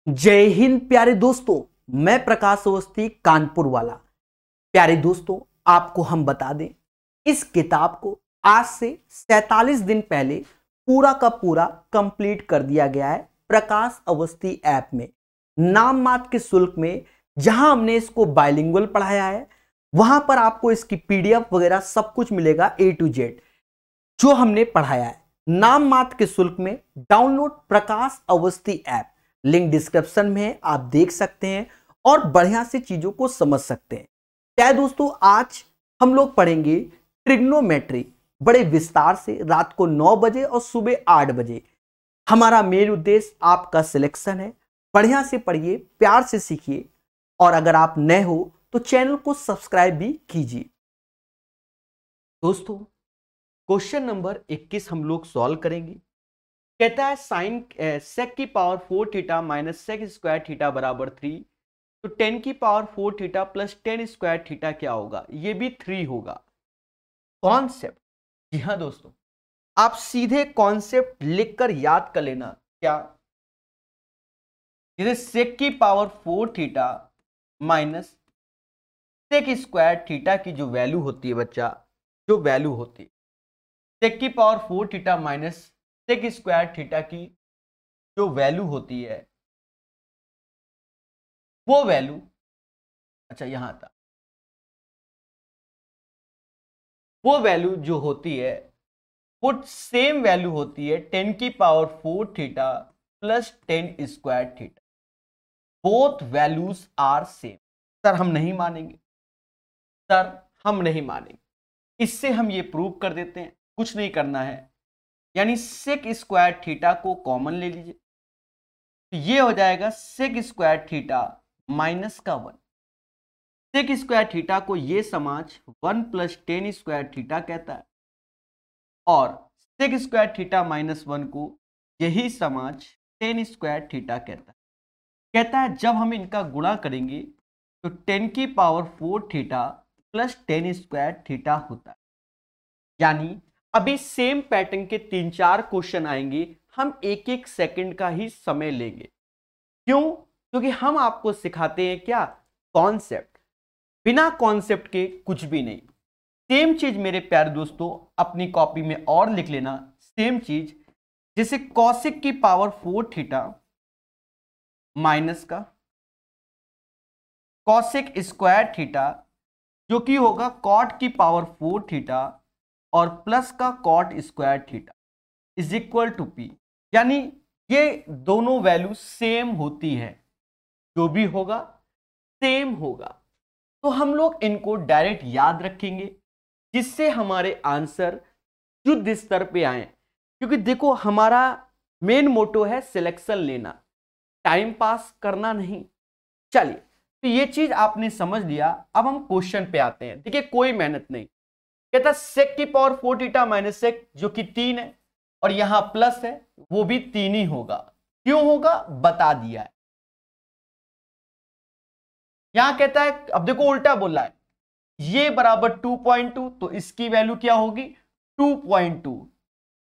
जय हिंद प्यारे दोस्तों। मैं प्रकाश अवस्थी कानपुर वाला। प्यारे दोस्तों, आपको हम बता दें, इस किताब को आज से 47 दिन पहले पूरा का पूरा कंप्लीट कर दिया गया है प्रकाश अवस्थी ऐप में, नाम मात्र के शुल्क में। जहां हमने इसको बाइलिंगुअल पढ़ाया है, वहां पर आपको इसकी पीडीएफ वगैरह सब कुछ मिलेगा A to Z जो हमने पढ़ाया है, नाम मात्र के शुल्क में। डाउनलोड प्रकाश अवस्थी ऐप, लिंक डिस्क्रिप्शन में है, आप देख सकते हैं और बढ़िया से चीजों को समझ सकते हैं। क्या दोस्तों, आज हम लोग पढ़ेंगे ट्रिग्नोमेट्री बड़े विस्तार से, रात को 9 बजे और सुबह 8 बजे। हमारा मेन उद्देश्य आपका सिलेक्शन है। बढ़िया से पढ़िए, प्यार से सीखिए, और अगर आप नए हो तो चैनल को सब्सक्राइब भी कीजिए। दोस्तों, क्वेश्चन नंबर 21 हम लोग सॉल्व करेंगे। कहता है साइन सेक की power 4 theta minus sec square theta बराबर 3, तो 10 की power 4 theta plus 10 square theta क्या होगा? ये भी 3 होगा। कॉन्सेप्ट, जी हाँ दोस्तों, आप सीधे कॉन्सेप्ट लिखकर याद कर लेना। क्या? जैसे सेक की power 4 theta minus sec square theta की जो वैल्यू होती है बच्चा, जो वैल्यू होती है सेक की power 4 theta minus sec square theta की जो वैल्यू होती है, वो वैल्यू, अच्छा यहां था, वो वैल्यू जो होती है वो सेम वैल्यू होती है 10 की power 4 theta plus 10 square theta. Both values are same. Sir हम नहीं मानेंगे, सर हम नहीं मानेंगे। इससे हम ये प्रूव कर देते हैं, कुछ नहीं करना है, यानी सेक स्क्वायर थीटा को कॉमन ले लीजिए, तो ये हो जाएगा सेक स्क्वायर थीटा माइनस का 1। सेक स्क्वायर थीटा को ये समाज 1 प्लस 10 स्क्वायर थीटा कहता है, और सेक स्क्वायर थीटा माइनस 1 को यही समाज 10 स्क्वायर थीटा कहता है। कहता है जब हम इनका गुणा करेंगे तो 10 की power 4 theta plus 10 square theta होता है। यानी अभी सेम पैटर्न के 3-4 क्वेश्चन आएंगे, हम एक एक सेकंड का ही समय लेंगे। क्यों? क्योंकि हम आपको सिखाते हैं क्या? कॉन्सेप्ट। बिना कॉन्सेप्ट के कुछ भी नहीं। सेम चीज मेरे प्यारे दोस्तों अपनी कॉपी में और लिख लेना, सेम चीज जैसे कॉसिक की पावर 4 थीटा माइनस का कॉसिक स्क्वायर थीटा, जो कि होगा कॉट की पावर 4 थीटा और प्लस का cot square theta is equal to P. यानी ये दोनों वैल्यू सेम होती है, जो भी होगा सेम होगा। तो हम लोग इनको डायरेक्ट याद रखेंगे, जिससे हमारे आंसर शुद्ध स्तर पे आए। क्योंकि देखो, हमारा मेन मोटो है सिलेक्शन लेना, टाइम पास करना नहीं। चलिए, तो ये चीज आपने समझ लिया। अब हम क्वेश्चन पे आते हैं। देखिए, कोई मेहनत नहीं। कहता सेक की पावर 4 थीटा माइनस सेक, जो कि 3 है, और यहां प्लस है, वो भी 3 ही होगा। क्यों होगा बता दिया है। यहां कहता है, अब देखो उल्टा बोला है, ये बराबर 2.2, तो इसकी वैल्यू क्या होगी? 2.2।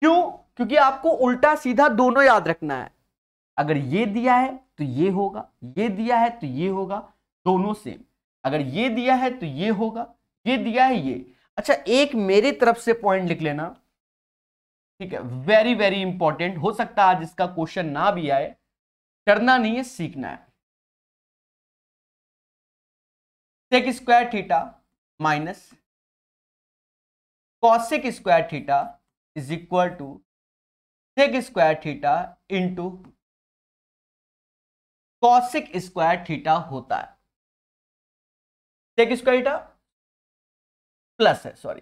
क्यों? क्योंकि आपको उल्टा सीधा दोनों याद रखना है। अगर ये दिया है तो ये होगा, ये दिया है तो ये होगा, दोनों सेम। अगर ये दिया है तो ये होगा, ये दिया है ये। अच्छा, एक मेरे तरफ से पॉइंट लिख लेना, ठीक है, वेरी वेरी इंपॉर्टेंट। हो सकता है आज इसका क्वेश्चन ना भी आए, करना नहीं है, सीखना है। Sec square theta minus cosec square theta is equal to sec square theta into cosec square theta होता है। सेक स्क्वायर थीटा प्लस है, sorry,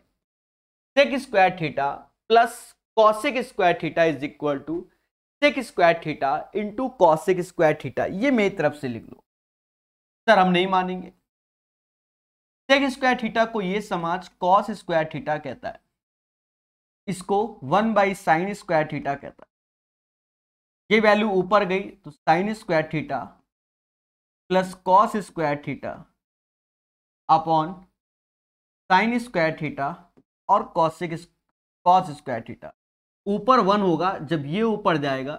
sec square theta plus cosec square theta is equal to sec square theta into cosec square theta. ये मेरी तरफ से लिख लो। Sir हम नहीं मानेंगे। सेक स्क्वायर थीटा को ये समाज कॉस स्क्वायर थीटा कहता है, इसको 1 बाई साइन स्क्वायर थीटा कहता है। ये वैल्यू ऊपर गई तो sign square theta plus cos square theta upon sign square theta और कॉस स्क्वायर थीटा। ऊपर 1 होगा, जब ये ऊपर जाएगा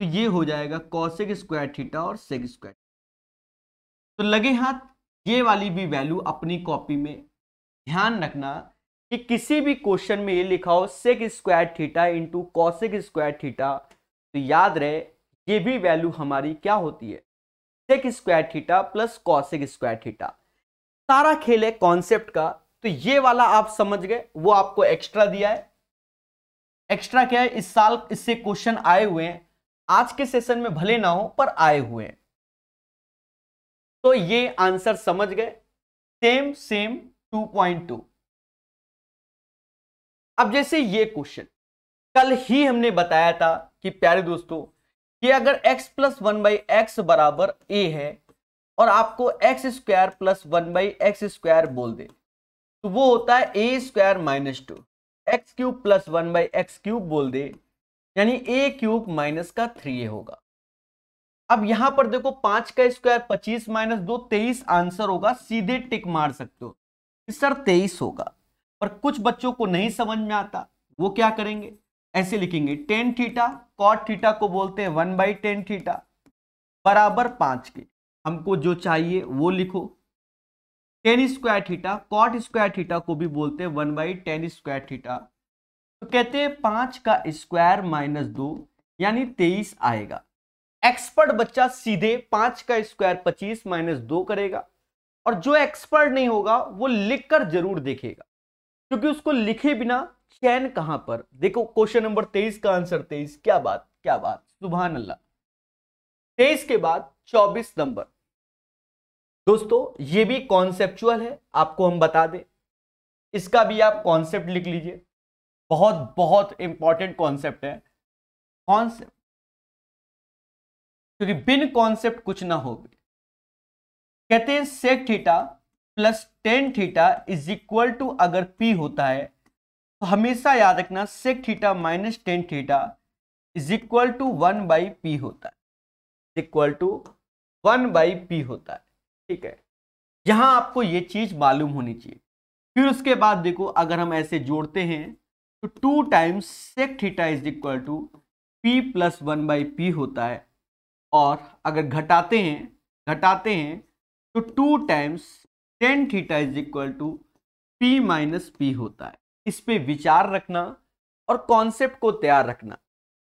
तो ये हो जाएगा कॉसेक स्क्वायर थीटा और सेक स्क्वायर। तो लगे हाथ, ये वाली भी वैल्यू अपनी कॉपी में ध्यान रखना कि किसी भी क्वेश्चन में ये लिखा हो sec square theta into cosec square theta, तो याद रहे ये भी वैल्यू हमारी क्या होती है, sec square theta plus cosec square theta. सारा खेल है कॉन्सेप्ट का। तो ये वाला आप समझ गए, वो आपको एक्स्ट्रा दिया है। एक्स्ट्रा क्या है, इस साल इससे क्वेश्चन आए हुए हैं, आज के सेशन में भले ना हो पर आए हुए हैं। तो ये आंसर समझ गए, सेम सेम 2.2। अब जैसे ये क्वेश्चन कल ही हमने बताया था कि प्यारे दोस्तों कि अगर x प्लस 1/x बराबर a है और आपको x square plus 1/x square बोल दे, तो वो होता है a square minus 2। X cube plus 1/x cube बोल दे, यानी a क्यूब माइनस का 3a होगा। अब यहां पर देखो 5 का स्क्वायर 25 माइनस 2 23 आंसर होगा, सीधे टिक मार सकते हो कि सर 23 होगा। पर कुछ बच्चों को नहीं समझ में आता, वो क्या करेंगे, ऐसे लिखेंगे टेन थीटा, कॉट थीटा को बोलते हैं 1/10 थीटा बराबर 5 के। हमको जो चाहिए वो लिखो। Tan square theta, cot square theta को भी बोलते हैं 1/10 स्क्वायर थीटा। तो कहते हैं 5 का स्क्वायर माइनस 2 यानी 23 आएगा। एक्सपर्ट बच्चा सीधे 5 का स्क्वायर 25 माइनस 2 करेगा, और जो एक्सपर्ट नहीं होगा वो लिखकर जरूर देखेगा, क्योंकि उसको लिखे बिना चैन कहां पर। देखो क्वेश्चन नंबर 23 का आंसर 23, क्या बात क्या बात, सुभान अल्लाह। 23 के बाद 24 नंबर। दोस्तों ये भी कॉन्सेप्चुअल है, आपको हम बता दें, इसका भी आप कॉन्सेप्ट लिख लीजिए, बहुत बहुत इंपॉर्टेंट कॉन्सेप्ट है कॉन्सेप्ट, क्योंकि बिन कॉन्सेप्ट कुछ ना हो। कहते हैं sec theta plus tan theta is equal to, अगर p होता है तो हमेशा याद रखना sec theta minus tan theta is equal to 1/p होता है, इक्वल टू 1/p होता है। ठीक है, यहां आपको ये चीज मालूम होनी चाहिए। फिर उसके बाद देखो अगर हम ऐसे जोड़ते हैं तो 2 times sec theta is equal to p plus 1/p होता है, और अगर घटाते हैं तो 2 times tan theta is equal to p minus p होता है। इस पे विचार रखना और कॉन्सेप्ट को तैयार रखना।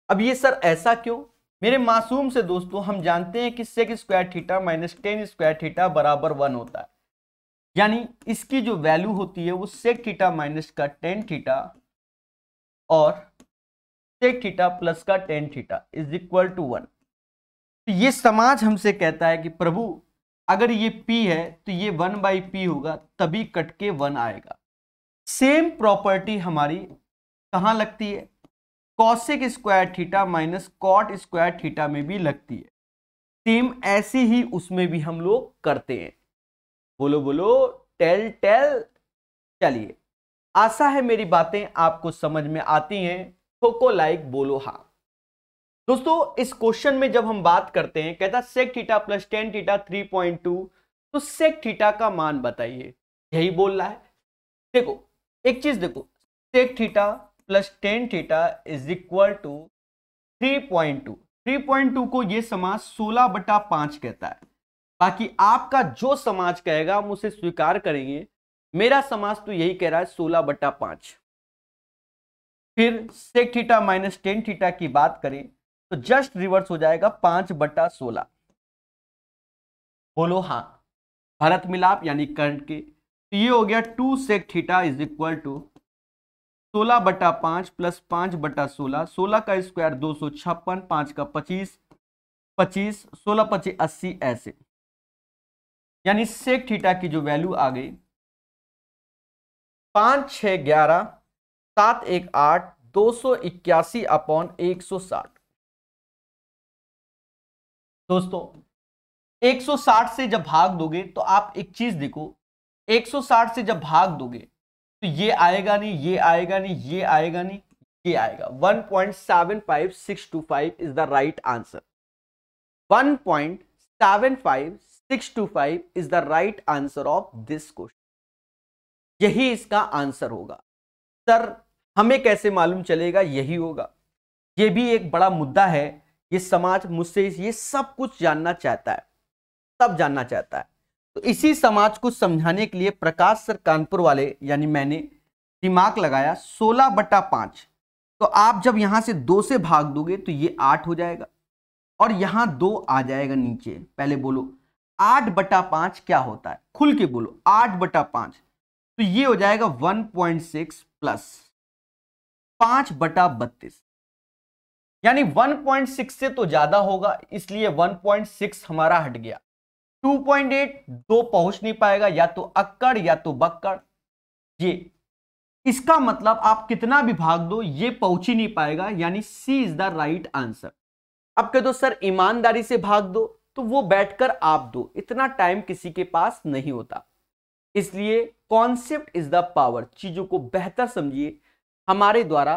अब ये सर ऐसा क्यों, मेरे मासूम से दोस्तों, हम जानते हैं कि sec square theta minus tan square theta बराबर 1 होता है, यानी इसकी जो वैल्यू होती है वो सेक थीटा माइनस का टेन थीटा और सेक थीटा प्लस का tan theta is equal to 1। तो ये समाज हमसे कहता है कि प्रभु अगर ये p है तो ये 1/p होगा, तभी कट के 1 आएगा। सेम प्रॉपर्टी हमारी कहां लगती है, cosec square theta minus cot square theta में भी लगती है। सेम ऐसे ही उसमें भी हम लोग करते हैं। बोलो बोलो टेल टेल। चलिए, आशा है मेरी बातें आपको समझ में आती हैं, ठोको लाइक, बोलो हाँ। दोस्तों इस क्वेश्चन में जब हम बात करते हैं, कहता sec theta plus tan theta 3.2, तो सेक थीटा का मान बताइए, यही बोल रहा है। देखो एक चीज देखो, sec theta plus tan theta is equal to 3.2। 3.2 को ये समाज 16/5 कहता है। बाकी आपका जो समाज कहेगा हम उसे स्वीकार करेंगे। मेरा समाज तो यही कह रहा है 16/5। फिर sec theta minus tan theta की बात करें तो जस्ट रिवर्स हो जाएगा 5/16। बोलो हाँ, भरत मिलाप यानी करंट के। तो ये हो गया 2 sec theta is equal to 16/5 plus 5/16। 16 का स्क्वायर 256, 5 का 25, 25, 16 25 80, ऐसे यानी सेक थीटा की जो वैल्यू आ गई 5 6 11 7 1 8 281/160। दोस्तों 160 से जब भाग दोगे तो आप एक चीज देखो, 160 से जब भाग दोगे तो ये आएगा नहीं, ये आएगा नहीं, ये आएगा नहीं, ये आएगा। 1.75625 is the right answer. 1.75625 is the right answer of this question. यही इसका आंसर होगा। सर हमें कैसे मालूम चलेगा यही होगा? ये भी एक बड़ा मुद्दा है ये समाज मुझसे ये सब कुछ जानना चाहता है, सब जानना चाहता है। तो इसी समाज को समझाने के लिए प्रकाश सर कानपुर वाले यानी मैंने दिमाग लगाया 16/5। तो आप जब यहां से 2 से भाग दोगे तो ये 8 हो जाएगा और यहां 2 आ जाएगा नीचे। पहले बोलो 8/5 क्या होता है, खुल के बोलो 8/5। तो ये हो जाएगा 1.6 प्लस 5/32, यानी 1.6 से तो ज्यादा होगा, इसलिए 1.6 हमारा हट गया। 2.8 दो पहुंच नहीं पाएगा, या तो अक्कड़ या तो बक्कड़। ये इसका मतलब आप कितना भी भाग दो ये पहुंच ही नहीं पाएगा, यानी सी इज द राइट आंसर। अब कह दो सर ईमानदारी से भाग दो, तो वो बैठकर आप दो, इतना टाइम किसी के पास नहीं होता। इसलिए कॉन्सेप्ट इज द पावर, चीजों को बेहतर समझिए हमारे द्वारा,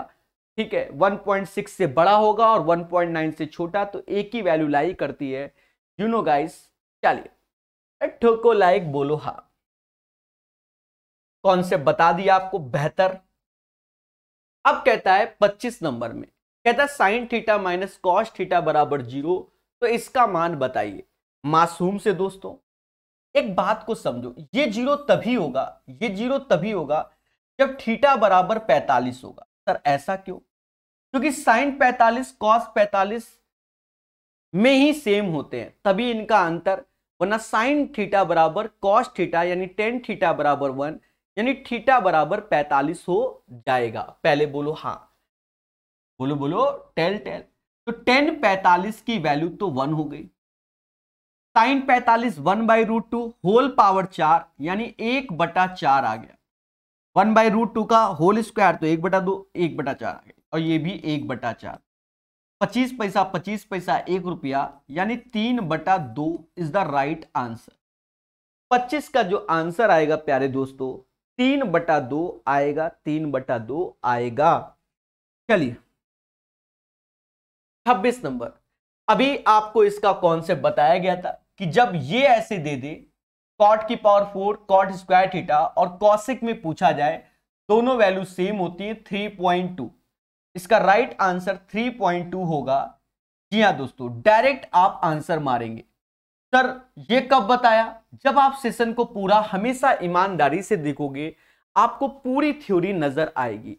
ठीक है। 1.6 से बड़ा होगा और 1.9 से छोटा, तो एक ही वैल्यू लाई करती है, यू नो गाइस। चलिए ठोको लाइक, बोलो हाँ। कॉन्सेप्ट बता दिया आपको बेहतर। अब कहता है 25 नंबर में, कहता है sine theta minus cos theta बराबर 0, तो इसका मान बताइए। मासूम से दोस्तों एक बात को समझो, ये 0 तभी होगा, ये 0 तभी होगा जब थीटा बराबर 45 होगा। सर ऐसा क्यों? क्योंकि साइन 45 कॉस 45 में ही सेम होते हैं, तभी इनका अंतर। वरना साइन थीटा बराबर कॉस थीटा यानी टेन थीटा बराबर 1, यानी थीटा बराबर 45 हो जाएगा। पहले बोलो हाँ, बोलो बोलो टेल टेल। तो टेन 45 की वैल्यू तो 1 हो गई। साइन 45 1/√2 होल पावर 4, यानी 1/4 आ गया। 1/√2 का होल स्क्वायर तो 1/2, 1/4 आ गया, और ये भी 1/4। 25 पैसा 25 पैसा 1 रुपया, यानी 3/2 इज द राइट आंसर। 25 का जो आंसर आएगा प्यारे दोस्तों 3/2 आएगा, 3/2 आएगा। चलिए 26 नंबर, अभी आपको इसका कॉन्सेप्ट बताया गया था कि जब ये ऐसे दे दे कॉट की पावर 4 कॉट स्क्वायर थीटा और कॉसिक में पूछा जाए, दोनों वैल्यू सेम होती है 3.2। इसका राइट आंसर 3.2 होगा। जी हाँ दोस्तों, डायरेक्ट आप आंसर मारेंगे। सर ये कब बताया? जब आप सेशन को पूरा हमेशा ईमानदारी से देखोगे, आपको पूरी थ्योरी नजर आएगी।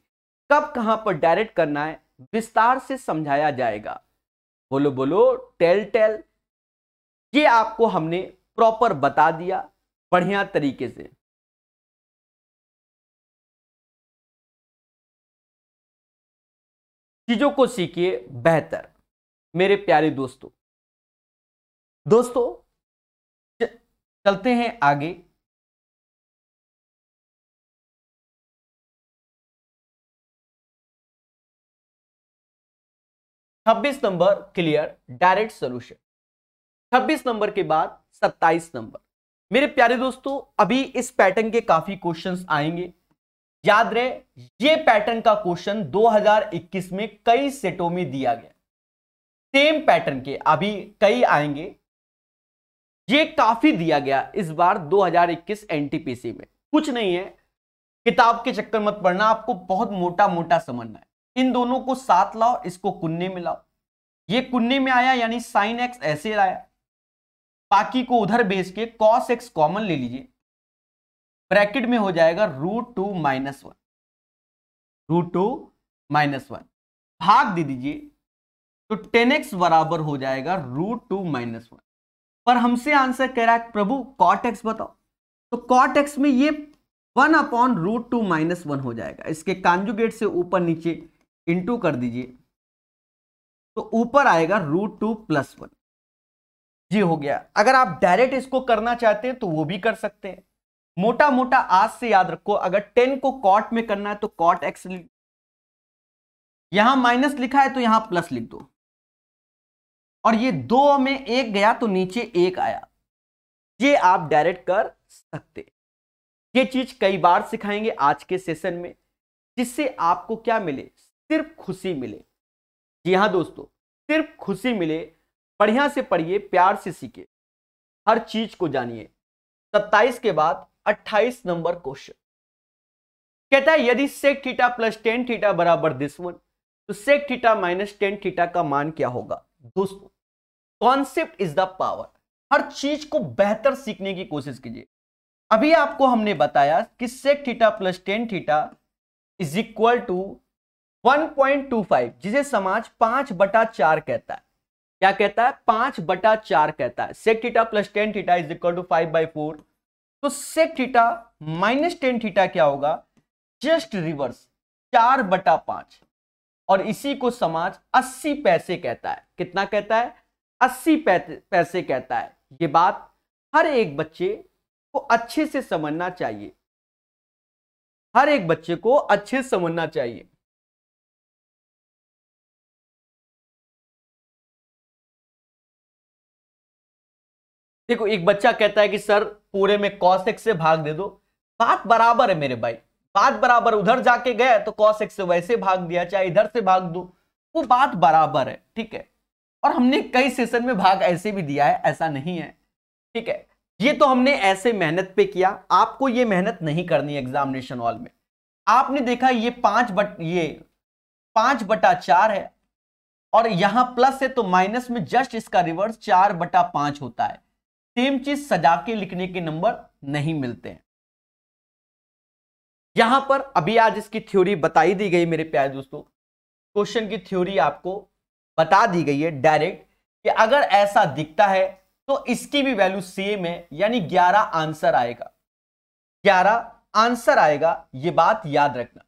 कब कहां पर डायरेक्ट करना है विस्तार से समझाया जाएगा। बोलो बोलो टेल टेल। ये आपको हमने प्रॉपर बता दिया बढ़िया तरीके से। चीजों को सीखिए बेहतर मेरे प्यारे दोस्तों। चलते हैं आगे। छब्बीस number clear direct solution. 26 number के बाद 27 नंबर। मेरे प्यारे दोस्तों अभी इस पैटर्न के काफी क्वेश्चंस आएंगे। याद रहे ये पैटर्न का क्वेश्चन 2021 में कई सेटों में दिया गया। सेम पैटर्न के अभी कई आएंगे। ये काफी दिया गया इस बार 2021 एनटीपीसी में। कुछ नहीं है, किताब के चक्कर मत पड़ना, आपको बहुत मोटा मोटा समझना है। इन दोनों को साथ लाओ, इसको कुन्ने में लाओ। ये कुन्ने में आया यानी साइन एक्स ऐसे आया, बाकी को उधर भेज के कॉस एक्स कॉमन ले लीजिए, ब्रैकेट में हो जाएगा √2 - 1, √2 - 1 भाग दे दीजिए, तो 10x बराबर हो जाएगा √2 - 1। पर हमसे आंसर कह रहा है प्रभु कॉट एक्स बताओ, तो कॉट एक्स में ये 1/√2 - 1 हो जाएगा। इसके कॉन्जुगेट से ऊपर नीचे इंटू कर दीजिए, तो ऊपर आएगा √2 + 1। ये हो गया। अगर आप डायरेक्ट इसको करना चाहते हैं तो वो भी कर सकते हैं। मोटा मोटा आज से याद रखो, अगर 10 को कॉट में करना है तो कॉट एक्स, यहां माइनस लिखा है तो यहां प्लस लिख दो, और ये 2 में 1 गया तो नीचे 1 आया। ये आप डायरेक्ट कर सकते। ये चीज कई बार सिखाएंगे आज के सेशन में, जिससे आपको क्या मिले, सिर्फ खुशी मिले। जी हाँ दोस्तों, सिर्फ खुशी मिले। बढ़िया से पढ़िए, प्यार से सीखिए, हर चीज को जानिए। 27 के बाद 28 नंबर क्वेश्चन कहता है यदि sec थीटा + tan थीटा बराबर दिस वन, तो sec थीटा - tan थीटा का मान क्या होगा। दोस्तों कॉन्सेप्ट इज द पावर, हर चीज को बेहतर सीखने की कोशिश कीजिए। अभी आपको हमने बताया कि sec theta plus tan theta is equal to 1.25, जिसे समाज 5/4 कहता है। क्या कहता है? 5/4 कहता है। sec theta plus tan theta is equal to 5/4। तो sec theta minus tan theta क्या होगा? Just reverse, 4/5। और इसी को समाज 80 पैसे कहता है। कितना कहता है? 80 पैसे कहता है। ये बात हर एक बच्चे को अच्छे से समझना चाहिए, हर एक बच्चे को अच्छे से समझना चाहिए। देखो एक बच्चा कहता है कि सर पूरे में cos x से भाग दे दो। बात बराबर है मेरे भाई, बात बराबर। उधर जाके गए तो cos x से वैसे भाग दिया, चाहे इधर से भाग दो, वो बात बराबर है, ठीक है। और हमने कई सेशन में भाग ऐसे भी दिया है, ऐसा नहीं है, ठीक है। ये तो हमने ऐसे मेहनत पे किया, आपको ये मेहनत नहीं करनी एग्जामिनेशन हॉल में। आपने देखा ये 5/4 है और यहां प्लस है तो माइनस में जस्ट इसका रिवर्स 4/5 होता है। सेम चीज सजा के लिखने के नंबर नहीं मिलते हैं। यहां पर अभी आज इसकी थ्योरी बताई दी गई मेरे प्यारे दोस्तों, क्वेश्चन की थ्योरी आपको बता दी गई है डायरेक्ट कि अगर ऐसा दिखता है तो इसकी भी वैल्यू सेम है, यानी 11 आंसर आएगा, 11 आंसर आएगा। ये बात याद रखना,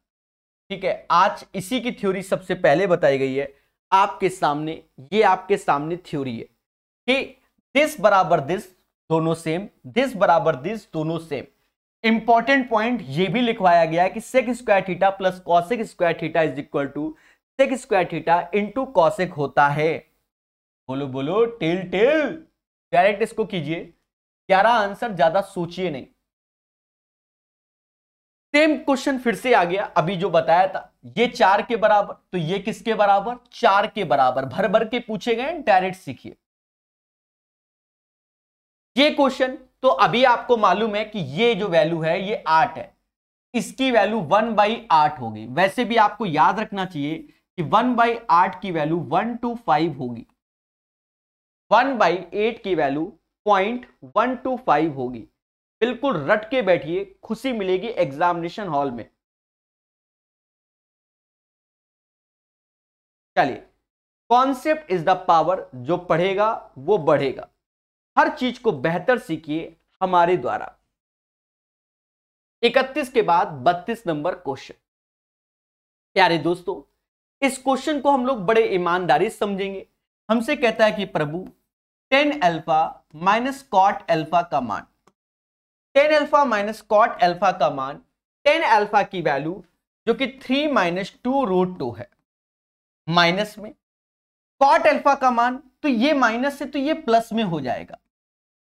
ठीक है। आज इसी की थ्योरी सबसे पहले बताई गई है आपके सामने। ये आपके सामने थ्योरी है कि दिस बराबर दिस दोनों सेम, दिस बराबर दिस दोनों सेम। इंपॉर्टेंट पॉइंट ये भी लिखवाया गया है कि sec square theta plus cosec square theta is equal to sec square theta into cosec होता है। बोलो बोलो टेल टेल, डायरेक्ट इसको कीजिए, 11 आंसर, ज्यादा सोचिए नहीं। सेम क्वेश्चन फिर से आ गया, अभी जो बताया था ये 4 के बराबर, तो ये किसके बराबर? 4 के बराबर। भर भर के पूछे गए, डायरेक्ट सीखिए ये क्वेश्चन। तो अभी आपको मालूम है कि ये जो वैल्यू है ये 8 है, इसकी वैल्यू 1/8 होगी। वैसे भी आपको याद रखना चाहिए कि 1/8 की वैल्यू 125 होगी, 1/8 की वैल्यू 0.125 होगी। बिल्कुल रट के बैठिए, खुशी मिलेगी एग्जामिनेशन हॉल में। चलिए, कॉन्सेप्ट इज द पावर, जो पढ़ेगा वो बढ़ेगा। हर चीज को बेहतर सीखिए हमारे द्वारा। 31 के बाद 32 नंबर क्वेश्चन। प्यारे दोस्तों, इस क्वेश्चन को हम लोग बड़े ईमानदारी समझेंगे। हमसे कहता है कि प्रभु tan alpha minus cot alpha का मान, tan alpha minus cot alpha का मान, tan अल्फा की वैल्यू जो कि 3 माइनस 2√2 है, माइनस में कॉट अल्फा का मान, तो ये माइनस से तो ये प्लस में हो जाएगा,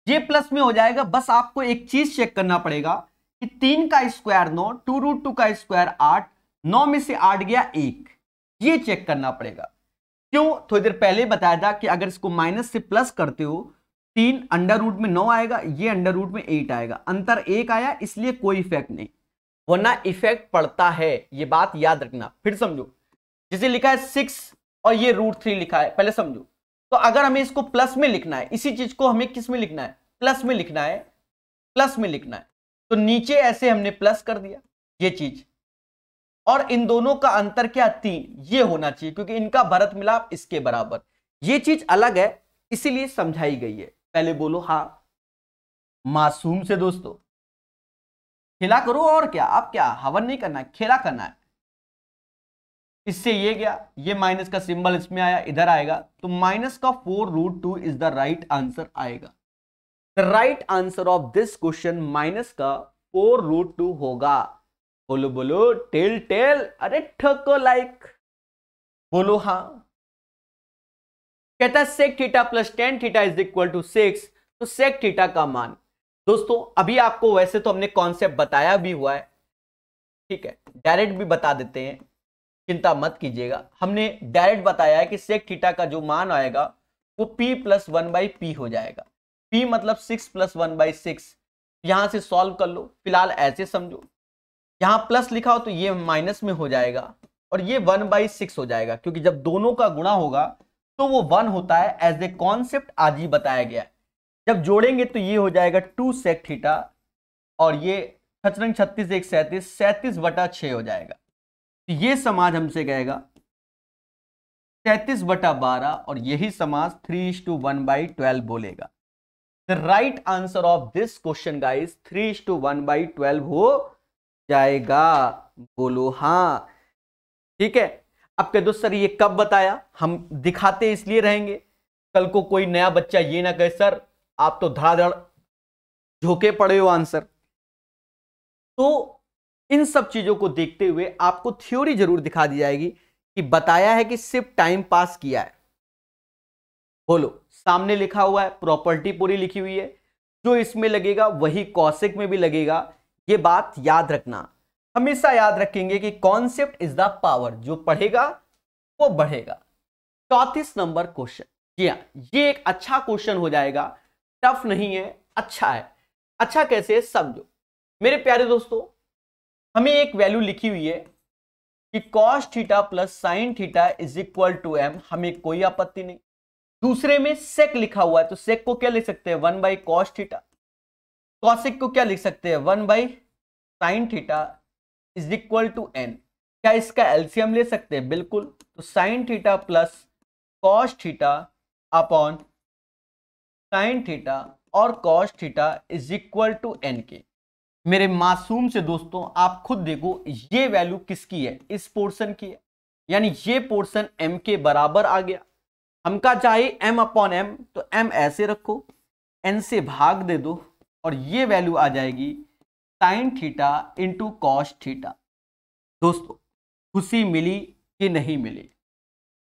ये प्लस में हो जाएगा। बस आपको एक चीज चेक करना पड़ेगा कि 3 का स्क्वायर 9, 2√2 का स्क्वायर 8, 9 में से 8 गया 1, ये चेक करना पड़ेगा। क्यों? थोड़ी देर पहले बताया था कि अगर इसको माइनस से प्लस करते हो, 3 अंडर रूट में 9 आएगा, ये अंडर रूट में 8 आएगा, अंतर 1 आया, इसलिए कोई इफेक्ट नहीं, वरना इफेक्ट पड़ता है। ये बात याद रखना। फिर समझो, जिसे लिखा है 6 और ये √3 लिखा है, पहले समझो। तो अगर हमें इसको प्लस में लिखना है, इसी चीज को हमें किस में लिखना है? प्लस में लिखना है, प्लस में लिखना है। तो नीचे ऐसे हमने प्लस कर दिया ये चीज, और इन दोनों का अंतर क्या? 3, ये होना चाहिए क्योंकि इनका भरत मिलाप इसके बराबर। ये चीज अलग है, इसीलिए समझाई गई है। पहले बोलो हाँ, मासूम से दोस्तों खेला करो। और क्या, आप क्या हवन नहीं करना है, खेला करना है। इससे ये गया, ये माइनस का सिंबल इसमें आया, इधर आएगा, तो माइनस का 4√2 इज द राइट आंसर आएगा। The right answer of this question minus का 4√2 होगा। बोलो बोलो टेल टेल, अरे ठोको लाइक, बोलो हाँ। कहता है sec theta plus tan theta is equal to 6, तो सेक थीटा का मान। दोस्तों अभी आपको वैसे तो हमने कॉन्सेप्ट बताया भी हुआ है, ठीक है, डायरेक्ट भी बता देते हैं, चिंता मत कीजिएगा। हमने डायरेक्ट बताया है कि सेक थीटा का जो मान आएगा वो p + 1/p हो जाएगा। p मतलब 6 + 1/6। यहां से सॉल्व कर लो, फिलहाल ऐसे समझो, यहां प्लस लिखा हो तो ये माइनस में हो जाएगा और ये 1/6 हो जाएगा, क्योंकि जब दोनों का गुणा होगा तो वो 1 होता है एज ए कॉन्सेप्ट आज ही बताया गया है। जब जोड़ेंगे तो ये हो जाएगा 2 सेक थीटा और ये 36 एक 37 हो जाएगा। तो ये समाज हमसे कहेगा 37/12 और यही समाज 3:1/12 बोलेगा। The right answer of this question guys 3:1/12 हो जाएगा। बोलो हाँ। ठीक है। अब कह दो सर ये कब बताया, हम दिखाते इसलिए रहेंगे कल को कोई नया बच्चा ये ना कहे सर आप तो धड़ाधड़ झोंके पड़े हो आंसर। तो इन सब चीजों को देखते हुए आपको थ्योरी जरूर दिखा दी जाएगी कि बताया है कि सिर्फ टाइम पास किया है। बोलो सामने लिखा हुआ है, प्रॉपर्टी पूरी लिखी हुई है, जो इसमें लगेगा वही कॉसेक में भी लगेगा। ये बात याद रखना, हमेशा याद रखेंगे कि कॉन्सेप्ट इज द पावर, जो पढ़ेगा वो बढ़ेगा। 34 नंबर क्वेश्चन, जी हाँ ये एक अच्छा क्वेश्चन हो जाएगा, टफ नहीं है, अच्छा है। अच्छा कैसे समझो मेरे प्यारे दोस्तों, हमें एक वैल्यू लिखी हुई है कि cos theta plus sine theta is equal to m, हमें कोई आपत्ति नहीं। दूसरे में सेक लिखा हुआ है तो सेक को क्या लिख सकते हैं 1/cos थीटा, कॉसेक को क्या लिख सकते हैं 1/sin theta is equal to n। क्या इसका एलसीएम ले सकते हैं? बिल्कुल। तो sine theta plus cos theta upon sine theta और cos theta is equal to n के। मेरे मासूम से दोस्तों आप खुद देखो ये वैल्यू किसकी है, इस पोर्शन की है, यानी ये पोर्शन m के बराबर आ गया। हमका चाहिए m अपॉन m, तो m ऐसे रखो, n से भाग दे दो और ये वैल्यू आ जाएगी sine theta into cos theta. दोस्तों खुशी मिली कि नहीं मिली?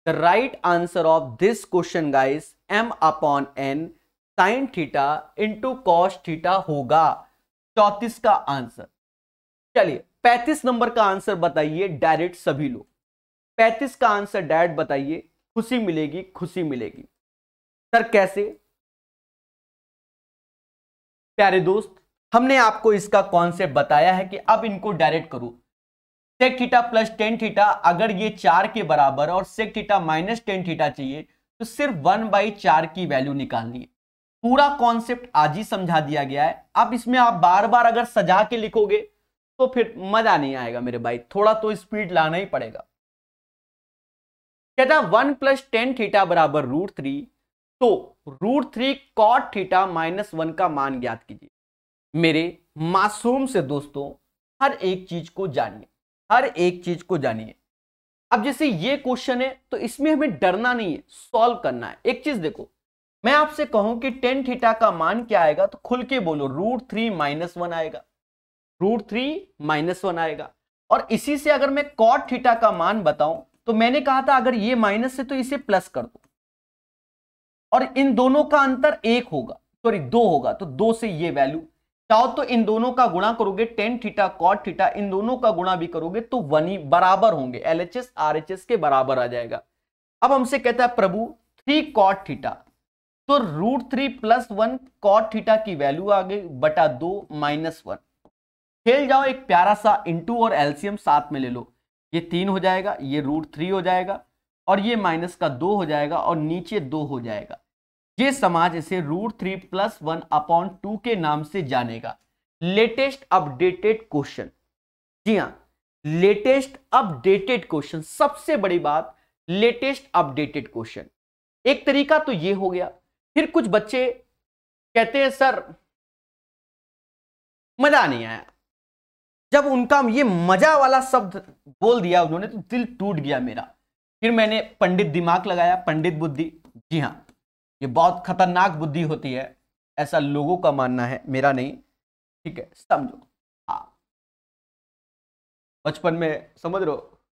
The right answer of this question guys m upon n sine theta into cos theta होगा 34 का आंसर। चलिए 35 नंबर का आंसर बताइए डायरेक्ट सभी लोग। 35 का आंसर डायरेक्ट बताइए, खुशी मिलेगी खुशी मिलेगी। सर कैसे? प्यारे दोस्त हमने आपको इसका कॉन्सेप्ट बताया है कि अब इनको डायरेक्ट करो। Sec theta plus tan theta अगर ये 4 के बराबर और sec theta minus tan theta चाहिए तो सिर्फ 1/4 की वैल्यू निकालनी है। पूरा कॉन्सेप्ट आज ही समझा दिया गया है। अब इसमें आप बार बार अगर सजा के लिखोगे तो फिर मजा नहीं आएगा मेरे भाई, थोड़ा तो स्पीड लाना ही पड़ेगा। कहता 1 + tan थीटा बराबर √3, तो √3 cot थीटा -1 का मान ज्ञात कीजिए। मेरे मासूम से दोस्तों हर एक चीज को जानिए, हर एक चीज को जानिए। अब जैसे ये क्वेश्चन है तो इसमें हमें डरना नहीं है, सॉल्व करना है। एक चीज देखो, मैं आपसे कहूं कि tan थीटा का मान क्या आएगा तो खुल के बोलो √3 - 1 आएगा, √3 - 1 आएगा। और इसी से अगर मैं cot थीटा का मान बताऊं तो मैंने कहा था अगर ये माइनस है तो इसे प्लस कर दो और इन दोनों का अंतर 1 होगा, सॉरी 2 होगा, तो 2 से ये वैल्यू चाहो तो इन दोनों का गुणा करोगे tan थीटा cot थीटा, इन दोनों का गुणा भी करोगे तो 1 ही बराबर होंगे, LHS RHS के बराबर आ जाएगा। अब हमसे कहता है प्रभु 3 cot थीटा, तो √3 + 1 cot थीटा की वैल्यू आ गई बटा 2 -1। खेल जाओ, एक प्यारा सा इंटू और एलसीएम साथ में ले लो, ये 3 हो जाएगा, ये √3 हो जाएगा और ये माइनस का 2 हो जाएगा और नीचे 2 हो जाएगा। ये समाज इसे √3 + 1/2 के नाम से जानेगा। लेटेस्ट अपडेटेड क्वेश्चन, जी हाँ लेटेस्ट अपडेटेड क्वेश्चन, सबसे बड़ी बात लेटेस्ट अपडेटेड क्वेश्चन। एक तरीका तो ये हो गया। फिर कुछ बच्चे कहते हैं सर मजा नहीं आया, जब उनका ये मजा वाला शब्द बोल दिया उन्होंने तो दिल टूट गया मेरा। फिर मैंने पंडित दिमाग लगाया, पंडित बुद्धि, जी हाँ ये बहुत खतरनाक बुद्धि होती है, ऐसा लोगों का मानना है, मेरा नहीं, ठीक है समझो। हाँ बचपन में समझ रहे हो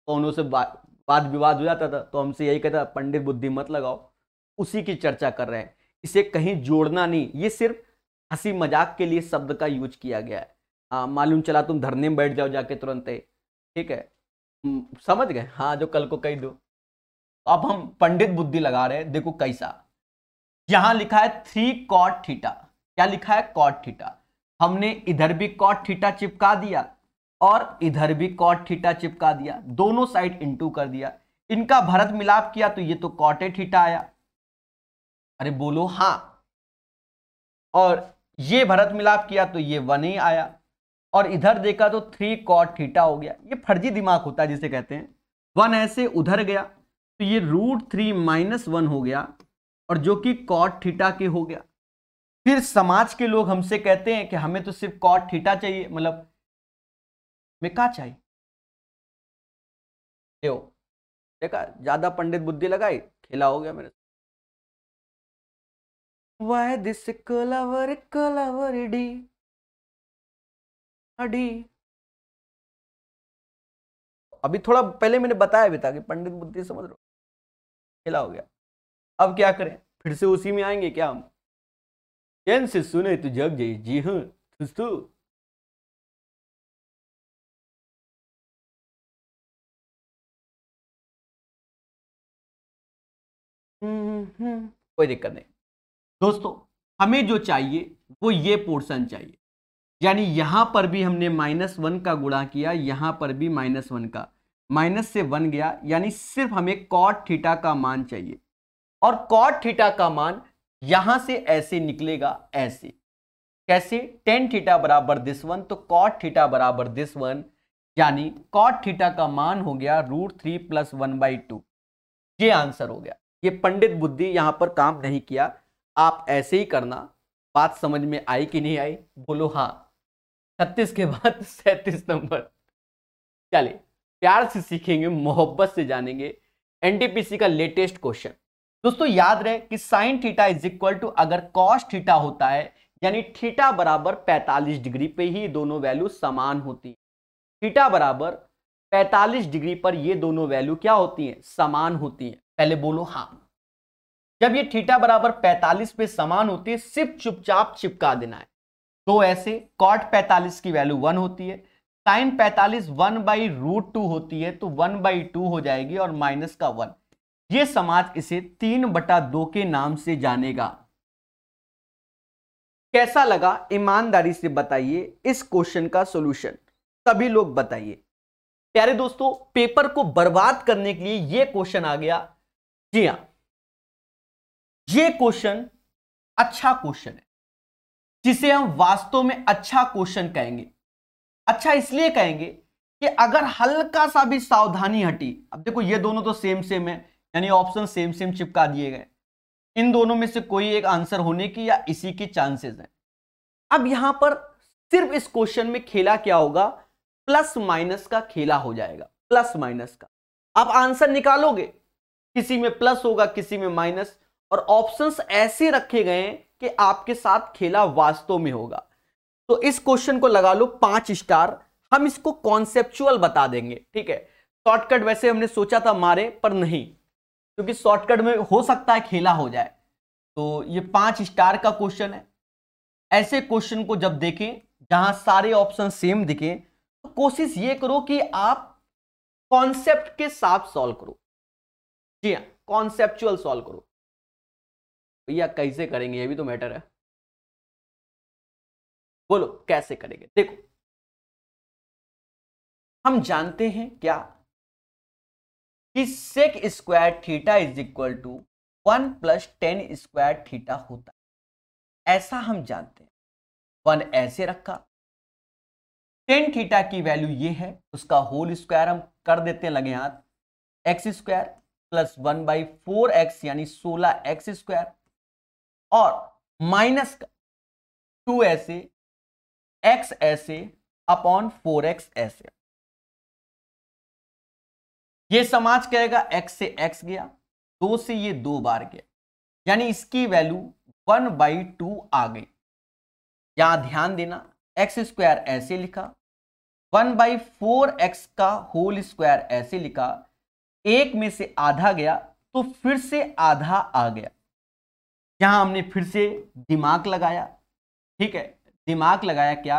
कौनों से वाद विवाद हो जाता था तो हमसे यही कहता पंडित बुद्धि मत लगाओ, उसी की चर्चा कर रहे हैं। इसे कहीं जोड़ना नहीं, ये सिर्फ हंसी मजाक के लिए शब्द का यूज किया गया है। हाँ मालूम चला तुम धरने में बैठ जाओ जाके तुरंत ही, ठीक है समझ गए, हाँ जो कल को कह दो। अब हम पंडित बुद्धि लगा रहे हैं, देखो कैसा। यहां लिखा है 3 cot थीटा, क्या लिखा है cot थीटा, हमने इधर भी cot थीटा चिपका दिया और इधर भी cot थीटा चिपका दिया, दोनों साइड इंटू कर दिया। इनका भरत मिलाप किया तो ये तो कॉट ए थीटा आया, अरे बोलो हाँ, और ये भरत मिलाप किया तो ये 1 ही आया, और इधर देखा तो 3 कॉट थीटा हो गया। ये फर्जी दिमाग होता है जिसे कहते हैं, 1 ऐसे उधर गया तो ये √3 - 1 हो गया, और जो कि कॉट थीटा के हो गया। फिर समाज के लोग हमसे कहते हैं कि हमें तो सिर्फ कॉट थीटा चाहिए, मतलब में क्या चाहिए, देखा ज्यादा पंडित बुद्धि लगाई, खेला हो गया मेरे। Why this कलावरडी अडी, अभी थोड़ा पहले मैंने बताया भी था कि पंडित बुद्धि समझ लो, खेला हो गया। अब क्या करें, फिर से उसी में आएंगे क्या हम, चैन से सुने तो जग जाइए, जी हाँ दोस्तों। कोई दिक्कत नहीं दोस्तों, हमें जो चाहिए वो ये पोर्शन चाहिए, यानी यहां पर भी हमने -1 का गुणा किया, यहां पर भी -1 का, माइनस से 1 गया, यानी सिर्फ हमें कॉट थीटा का मान चाहिए, और कॉट थीटा का मान यहां से ऐसे निकलेगा, ऐसे कैसे, टेन थीटा बराबर दिस वन, तो कॉट थीटा बराबर दिस वन, यानी कॉट थीटा का मान हो गया √3 + 1/2। ये आंसर हो गया। ये पंडित बुद्धि यहां पर काम नहीं किया, आप ऐसे ही करना। बात समझ में आई कि नहीं आई, बोलो हाँ। 36 के बाद 37 नंबर। चलिए प्यार से सीखेंगे, मोहब्बत से जानेंगे एनटीपीसी का लेटेस्ट क्वेश्चन। दोस्तों याद रहे कि sine theta is equal to, अगर कॉस थीटा होता है यानी थीटा बराबर 45 डिग्री पे ही दोनों वैल्यू समान होती है। थीटा बराबर 45 डिग्री पर ये दोनों वैल्यू क्या होती हैं, समान होती हैं। पहले बोलो हाँ। जब ये थीटा बराबर 45 पे समान होती है, सिर्फ चुपचाप चिपका देना है। तो ऐसे कॉट 45 की वैल्यू 1 होती है, साइन 45 1/√2 होती है, तो 1/2 हो जाएगी, और माइनस का 1। ये समाज इसे 3/2 के नाम से जानेगा। कैसा लगा ईमानदारी से बताइए इस क्वेश्चन का सॉल्यूशन, सभी लोग बताइए। प्यारे दोस्तों, पेपर को बर्बाद करने के लिए यह क्वेश्चन आ गया। जी हां, यह क्वेश्चन अच्छा क्वेश्चन है, जिसे हम वास्तव में अच्छा क्वेश्चन कहेंगे। अच्छा इसलिए कहेंगे कि अगर हल्का सा भी सावधानी हटी, अब देखो ये दोनों तो सेम सेम है, यानी ऑप्शन सेम सेम चिपका दिए गए, इन दोनों में से कोई एक आंसर होने की या इसी की चांसेस है। अब यहां पर सिर्फ इस क्वेश्चन में खेला क्या होगा, प्लस माइनस का खेला हो जाएगा, प्लस माइनस का। आप आंसर निकालोगे, किसी में प्लस होगा किसी में माइनस, और ऑप्शंस ऐसे रखे गए हैं कि आपके साथ खेला वास्तव में होगा। तो इस क्वेश्चन को लगा लो 5 स्टार। हम इसको कॉन्सेप्चुअल बता देंगे, ठीक है। शॉर्टकट वैसे हमने सोचा था मारे, पर नहीं, क्योंकि शॉर्टकट में हो सकता है खेला हो जाए। तो ये 5 स्टार का क्वेश्चन है। ऐसे क्वेश्चन को जब देखें जहां सारे ऑप्शन सेम दिखे, तो कोशिश ये करो कि आप कॉन्सेप्ट के साथ सॉल्व करो। जी हां, कॉन्सेप्चुअल सॉल्व करो। भैया कैसे करेंगे, ये भी तो मैटर है। बोलो कैसे करेंगे। देखो हम जानते हैं क्या कि sec square theta is equal to 1 + tan square theta होता है, ऐसा हम जानते हैं। 1 ऐसे रखा, tan थीटा की वैल्यू ये है, उसका होल स्क्वायर हम कर देते हैं लगे हाथ, x² + 1/4x यानी 16x², और माइनस का 2 ऐसे, x ऐसे अपॉन 4x ऐसे। ये समाज कहेगा x से x गया, 2 से ये 2 बार गया, यानी इसकी वैल्यू 1/2 आ गई। यहां ध्यान देना, x² ऐसे लिखा, 1/4x का होल स्क्वायर ऐसे लिखा, एक में से आधा गया तो फिर से आधा आ गया। यहां हमने फिर से दिमाग लगाया, ठीक है, दिमाग लगाया क्या,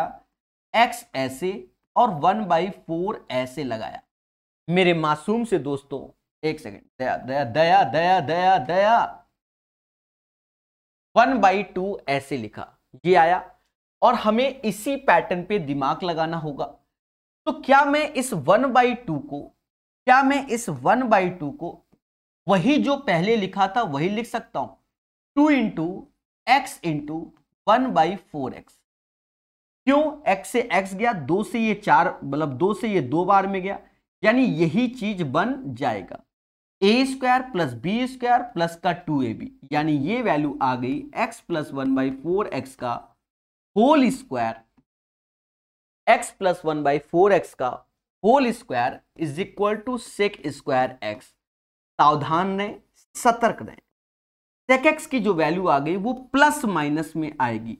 x ऐसे और 1/4 ऐसे लगाया। मेरे मासूम से दोस्तों, एक सेकंड, दया दया दया दया दया दया, 1/2 ऐसे लिखा, ये आया, और हमें इसी पैटर्न पे दिमाग लगाना होगा। तो क्या मैं इस 1/2 को क्या मैं इस 1/2 को वही जो पहले लिखा था वही लिख सकता हूं, 2 इंटू एक्स इंटू 1/4x। क्यों? x से x गया, 2 से ये 4, मतलब 2 से ये 2 बार में गया, यानी यही चीज बन जाएगा a² प्लस b² प्लस का 2ab, यानी ये वैल्यू आ गई x प्लस 1/4x का whole square, x plus 1/4x का whole square is equal to sec square x। सावधान रहें, सतर्क रहें। सेक x की जो वैल्यू आ गई वो प्लस माइनस में आएगी,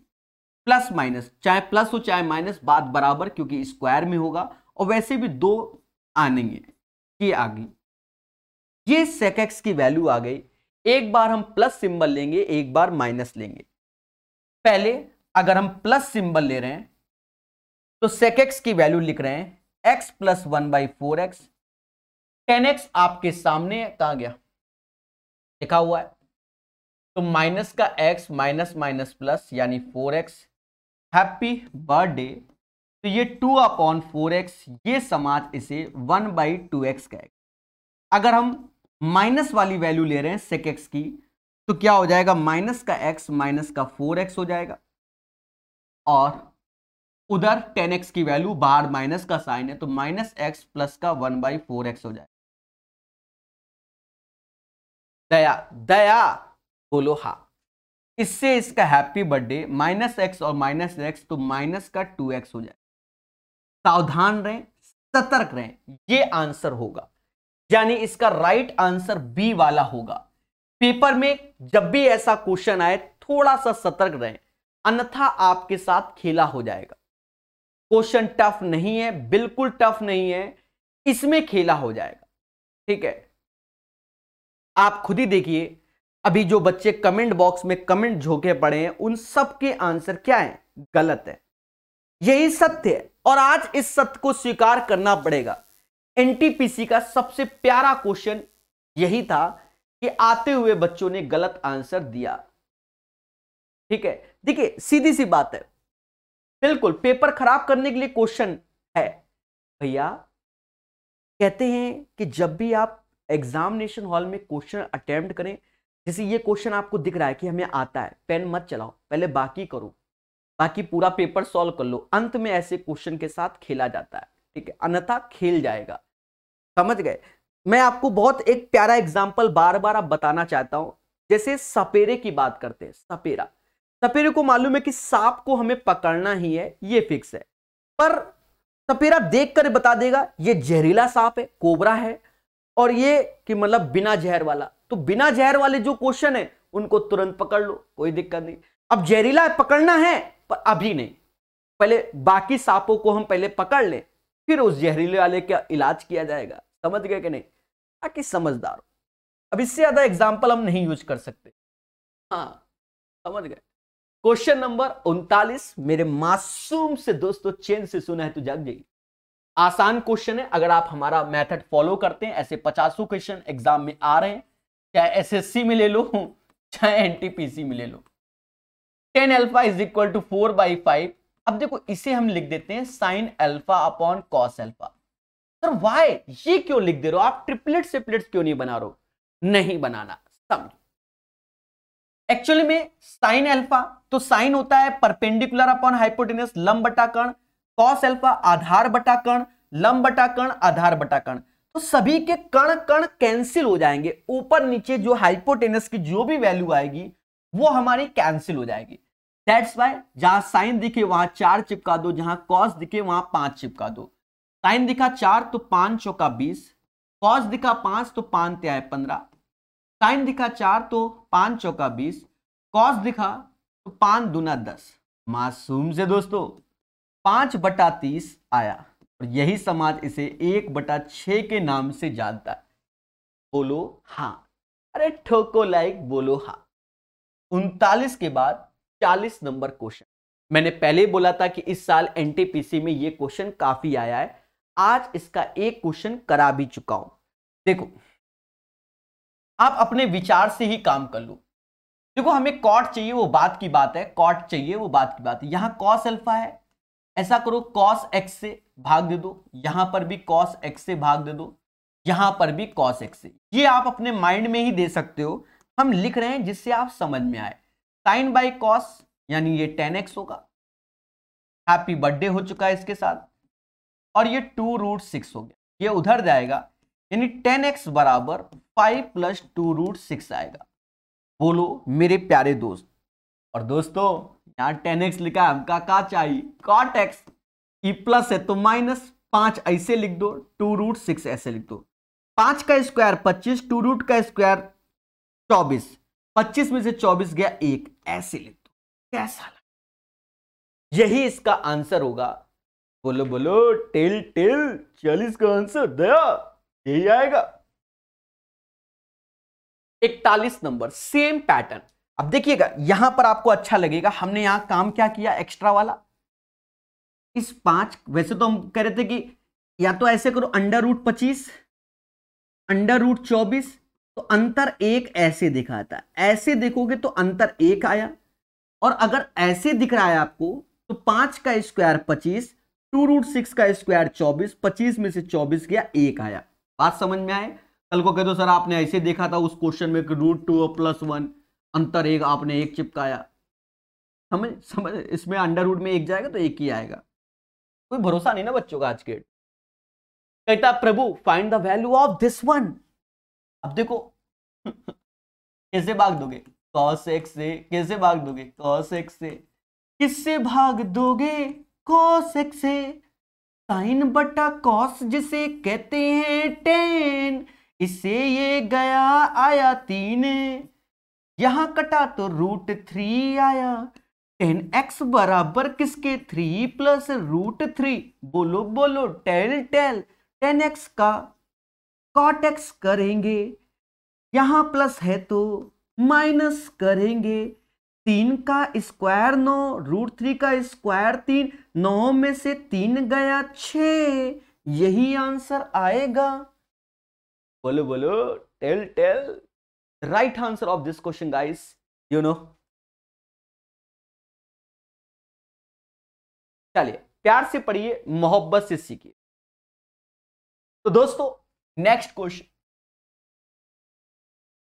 प्लस माइनस, चाहे प्लस हो चाहे माइनस, बात बराबर, क्योंकि स्क्वायर में होगा और वैसे भी 2 आनेंगे, ये आ गई, ये सेक x की वैल्यू आ गई। एक बार हम प्लस सिंबल लेंगे, एक बार माइनस लेंगे। पहले अगर हम प्लस सिंबल ले रहे हैं तो सेक x की वैल्यू लिख रहे हैं x प्लस 1/4x, 10x आपके सामने कहां गया, लिखा हुआ है, तो माइनस का x माइनस माइनस प्लस यानी 4x, हैप्पी बर्थडे। तो ये 2/4x, ये समाज इसे 1/2x कहेगा। अगर हम माइनस वाली वैल्यू ले रहे हैं सेक x की, तो क्या हो जाएगा, माइनस का x माइनस का 4x हो जाएगा, और उधर 10x की वैल्यू, बाहर माइनस का साइन है तो माइनस x प्लस का 1/4x हो जाएगा। दया दया बोलो हाँ। इससे इसका हैप्पी बर्थडे माइनस x और माइनस x तो माइनस का 2x हो जाएगा। सावधान रहें, सतर्क रहें, ये आंसर होगा, यानी इसका राइट आंसर बी वाला होगा। पेपर में जब भी ऐसा क्वेश्चन आए थोड़ा सा सतर्क रहें, अन्यथा आपके साथ खेला हो जाएगा। क्वेश्चन टफ नहीं है, बिल्कुल टफ नहीं है, इसमें खेला हो जाएगा, ठीक है। आप खुद ही देखिए, अभी जो बच्चे कमेंट बॉक्स में कमेंट झोंके पड़े हैं उन सब के आंसर क्या है, गलत है। यही सत्य है और आज इस सत्य को स्वीकार करना पड़ेगा। एनटीपीसी का सबसे प्यारा क्वेश्चन यही था कि आते हुए बच्चों ने गलत आंसर दिया, ठीक है। देखिए सीधी सी बात है, बिल्कुल पेपर खराब करने के लिए क्वेश्चन है भैया। कहते हैं कि जब भी आप एग्जामिनेशन हॉल में क्वेश्चन अटेम्प्ट करें, जैसे ये क्वेश्चन आपको दिख रहा है कि हमें आता है, पेन मत चलाओ, पहले बाकी करो, बाकी पूरा पेपर सॉल्व कर लो, अंत में ऐसे क्वेश्चन के साथ खेला जाता है, ठीक है, अन्यथा खेल जाएगा। समझ गए? मैं आपको बहुत एक प्यारा एग्जाम्पल बार बार आप बताना चाहता हूं। जैसे सपेरे की बात करते हैं, सपेरा, सपेरे को मालूम है कि सांप को हमें पकड़ना ही है, ये फिक्स है, पर सपेरा देख कर बता देगा ये जहरीला सांप है, कोबरा है, और ये कि मतलब बिना जहर वाला। तो बिना जहर वाले जो क्वेश्चन है उनको तुरंत पकड़ लो, कोई दिक्कत नहीं। अब जहरीला पकड़ना है पर अभी नहीं, पहले बाकी सांपों को हम पहले पकड़ लें, फिर उस जहरीले वाले का इलाज किया जाएगा। समझ गए कि नहीं? ताकि समझदार हो। अब इससे ज्यादा एग्जाम्पल हम नहीं यूज कर सकते। हाँ समझ गए। क्वेश्चन नंबर 39, मेरे मासूम से दोस्तों, चैन से सुना है तो जाग जाइए। आसान क्वेश्चन है, अगर आप हमारा मेथड फॉलो करते हैं, ऐसे 50 क्वेश्चन एग्जाम में आ रहे हैं, चाहे एसएससी में ले लो चाहे एनटीपीसी में ले लो। tan alpha is equal to 4/5। अब देखो इसे हम लिख देते हैं sin alpha upon cos alpha. Sir why, ये क्यों लिख दे रहे हो आप? ट्रिपलेट सेपलेट्स क्यों नहीं बना रहे हो? नहीं बनाना, समझो। एक्चुअली में sin अल्फा, तो sin होता है परपेंडिकुलर अपॉन हाइपोटेनस, लंब बटा कर्ण, cos अल्फा आधार बटा कर्ण, लंब बटा कर्ण, आधार बटा कर्ण। तो सभी के कर्ण कर्ण कैंसिल हो जाएंगे, ऊपर नीचे जो हाइपोटेनस की जो भी वैल्यू आएगी वो हमारी कैंसिल हो जाएगी। दैट्स वाई जहां साइन दिखे वहां 4 चिपका दो, जहां कॉस दिखे वहां 5 चिपका दो। साइन दिखा 4 तो 5 चौका 20, कॉस दिखा 5 तो 5 तिहाई 15, साइन दिखा 4 तो 5 चौका 20, कॉस दिखा तो 5 दूना 10। मासूम से दोस्तों 5/30 आया, और यही समाज इसे 1/6 के नाम से जानता है। बोलो हाँ, अरे ठोको लाइक, बोलो हाँ। 39 के बाद 40 नंबर क्वेश्चन। मैंने पहले बोला था कि इस साल एनटीपीसी में ये क्वेश्चन काफी आया है, आज इसका एक क्वेश्चन करा भी चुका हूं। देखो आप अपने विचार से ही काम कर लो। देखो हमें कॉट चाहिए वो बात की बात है, कॉट चाहिए वो बात की बात है। यहां कॉस अल्फा है, ऐसा करो कॉस एक्स से भाग दे दो, यहां पर भी कॉस एक्स से भाग दे दो, यहां पर भी cos x है। ये आप अपने माइंड में ही दे सकते हो, हम लिख रहे हैं जिससे आप समझ में आए। साइन बाई कॉस यानी ये 10x होगा, हैप्पी बर्थडे हो चुका है इसके साथ, और ये 2√6 हो गया, ये उधर जाएगा, यानी 10x बराबर 5 + 2√6 आएगा। बोलो मेरे प्यारे दोस्त। और दोस्तों यहां 10x लिखा है, हमका क्या चाहिए, cot x, ई प्लस है तो -5 ऐसे लिख दो, 2√6 ऐसे लिख दो, 5 का स्क्वायर 25, 2 रूट का स्क्वायर 24, 25 में से 24 गया 1, ऐसे लिख दो। कैसा लगा? यही इसका आंसर होगा। बोलो बोलो टेल टेल, 40 का आंसर दया यही आएगा। 41 नंबर सेम पैटर्न। अब देखिएगा यहां पर आपको अच्छा लगेगा, हमने यहां काम क्या किया एक्स्ट्रा वाला, इस 5, वैसे तो हम कह रहे थे कि या तो ऐसे करो √25 √24, तो अंतर 1 ऐसे दिखाता है, ऐसे देखोगे तो अंतर 1 आया, और अगर ऐसे दिख रहा है आपको तो 5 का स्क्वायर 25, 2√6 का स्क्वायर 24, 25 में से 24 गया 1 आया। बात समझ में आए? कल को कह दो सर आपने ऐसे देखा था उस क्वेश्चन में कि √2 + 1 अंतर 1, आपने 1 चिपकाया। समझ समझ इसमें अंडर रूट में 1 जाएगा तो 1 ही आएगा। कोई भरोसा नहीं ना बच्चों का आज के। कहता प्रभु find the value of this one. अब देखो कैसे भाग दोगे, cos x से कैसे भाग दोगे, cos x से किससे भाग दोगे, cos x से, साइन बटा cos जिसे कहते हैं tan, इससे ये गया आया 3, यहां कटा तो √3 आया, 10x बराबर किसके 3 + √3। बोलो बोलो टेल टेल, 10x का cot x करेंगे, यहां प्लस है तो माइनस करेंगे, 3 का स्क्वायर 9, √3 का स्क्वायर 3, 9 में से 3 गया 6, यही आंसर आएगा। बोलो बोलो tell tell, right answer of this question guys, you know. चलिए प्यार से पढ़िए, मोहब्बत से सीखिए। तो दोस्तों नेक्स्ट क्वेश्चन,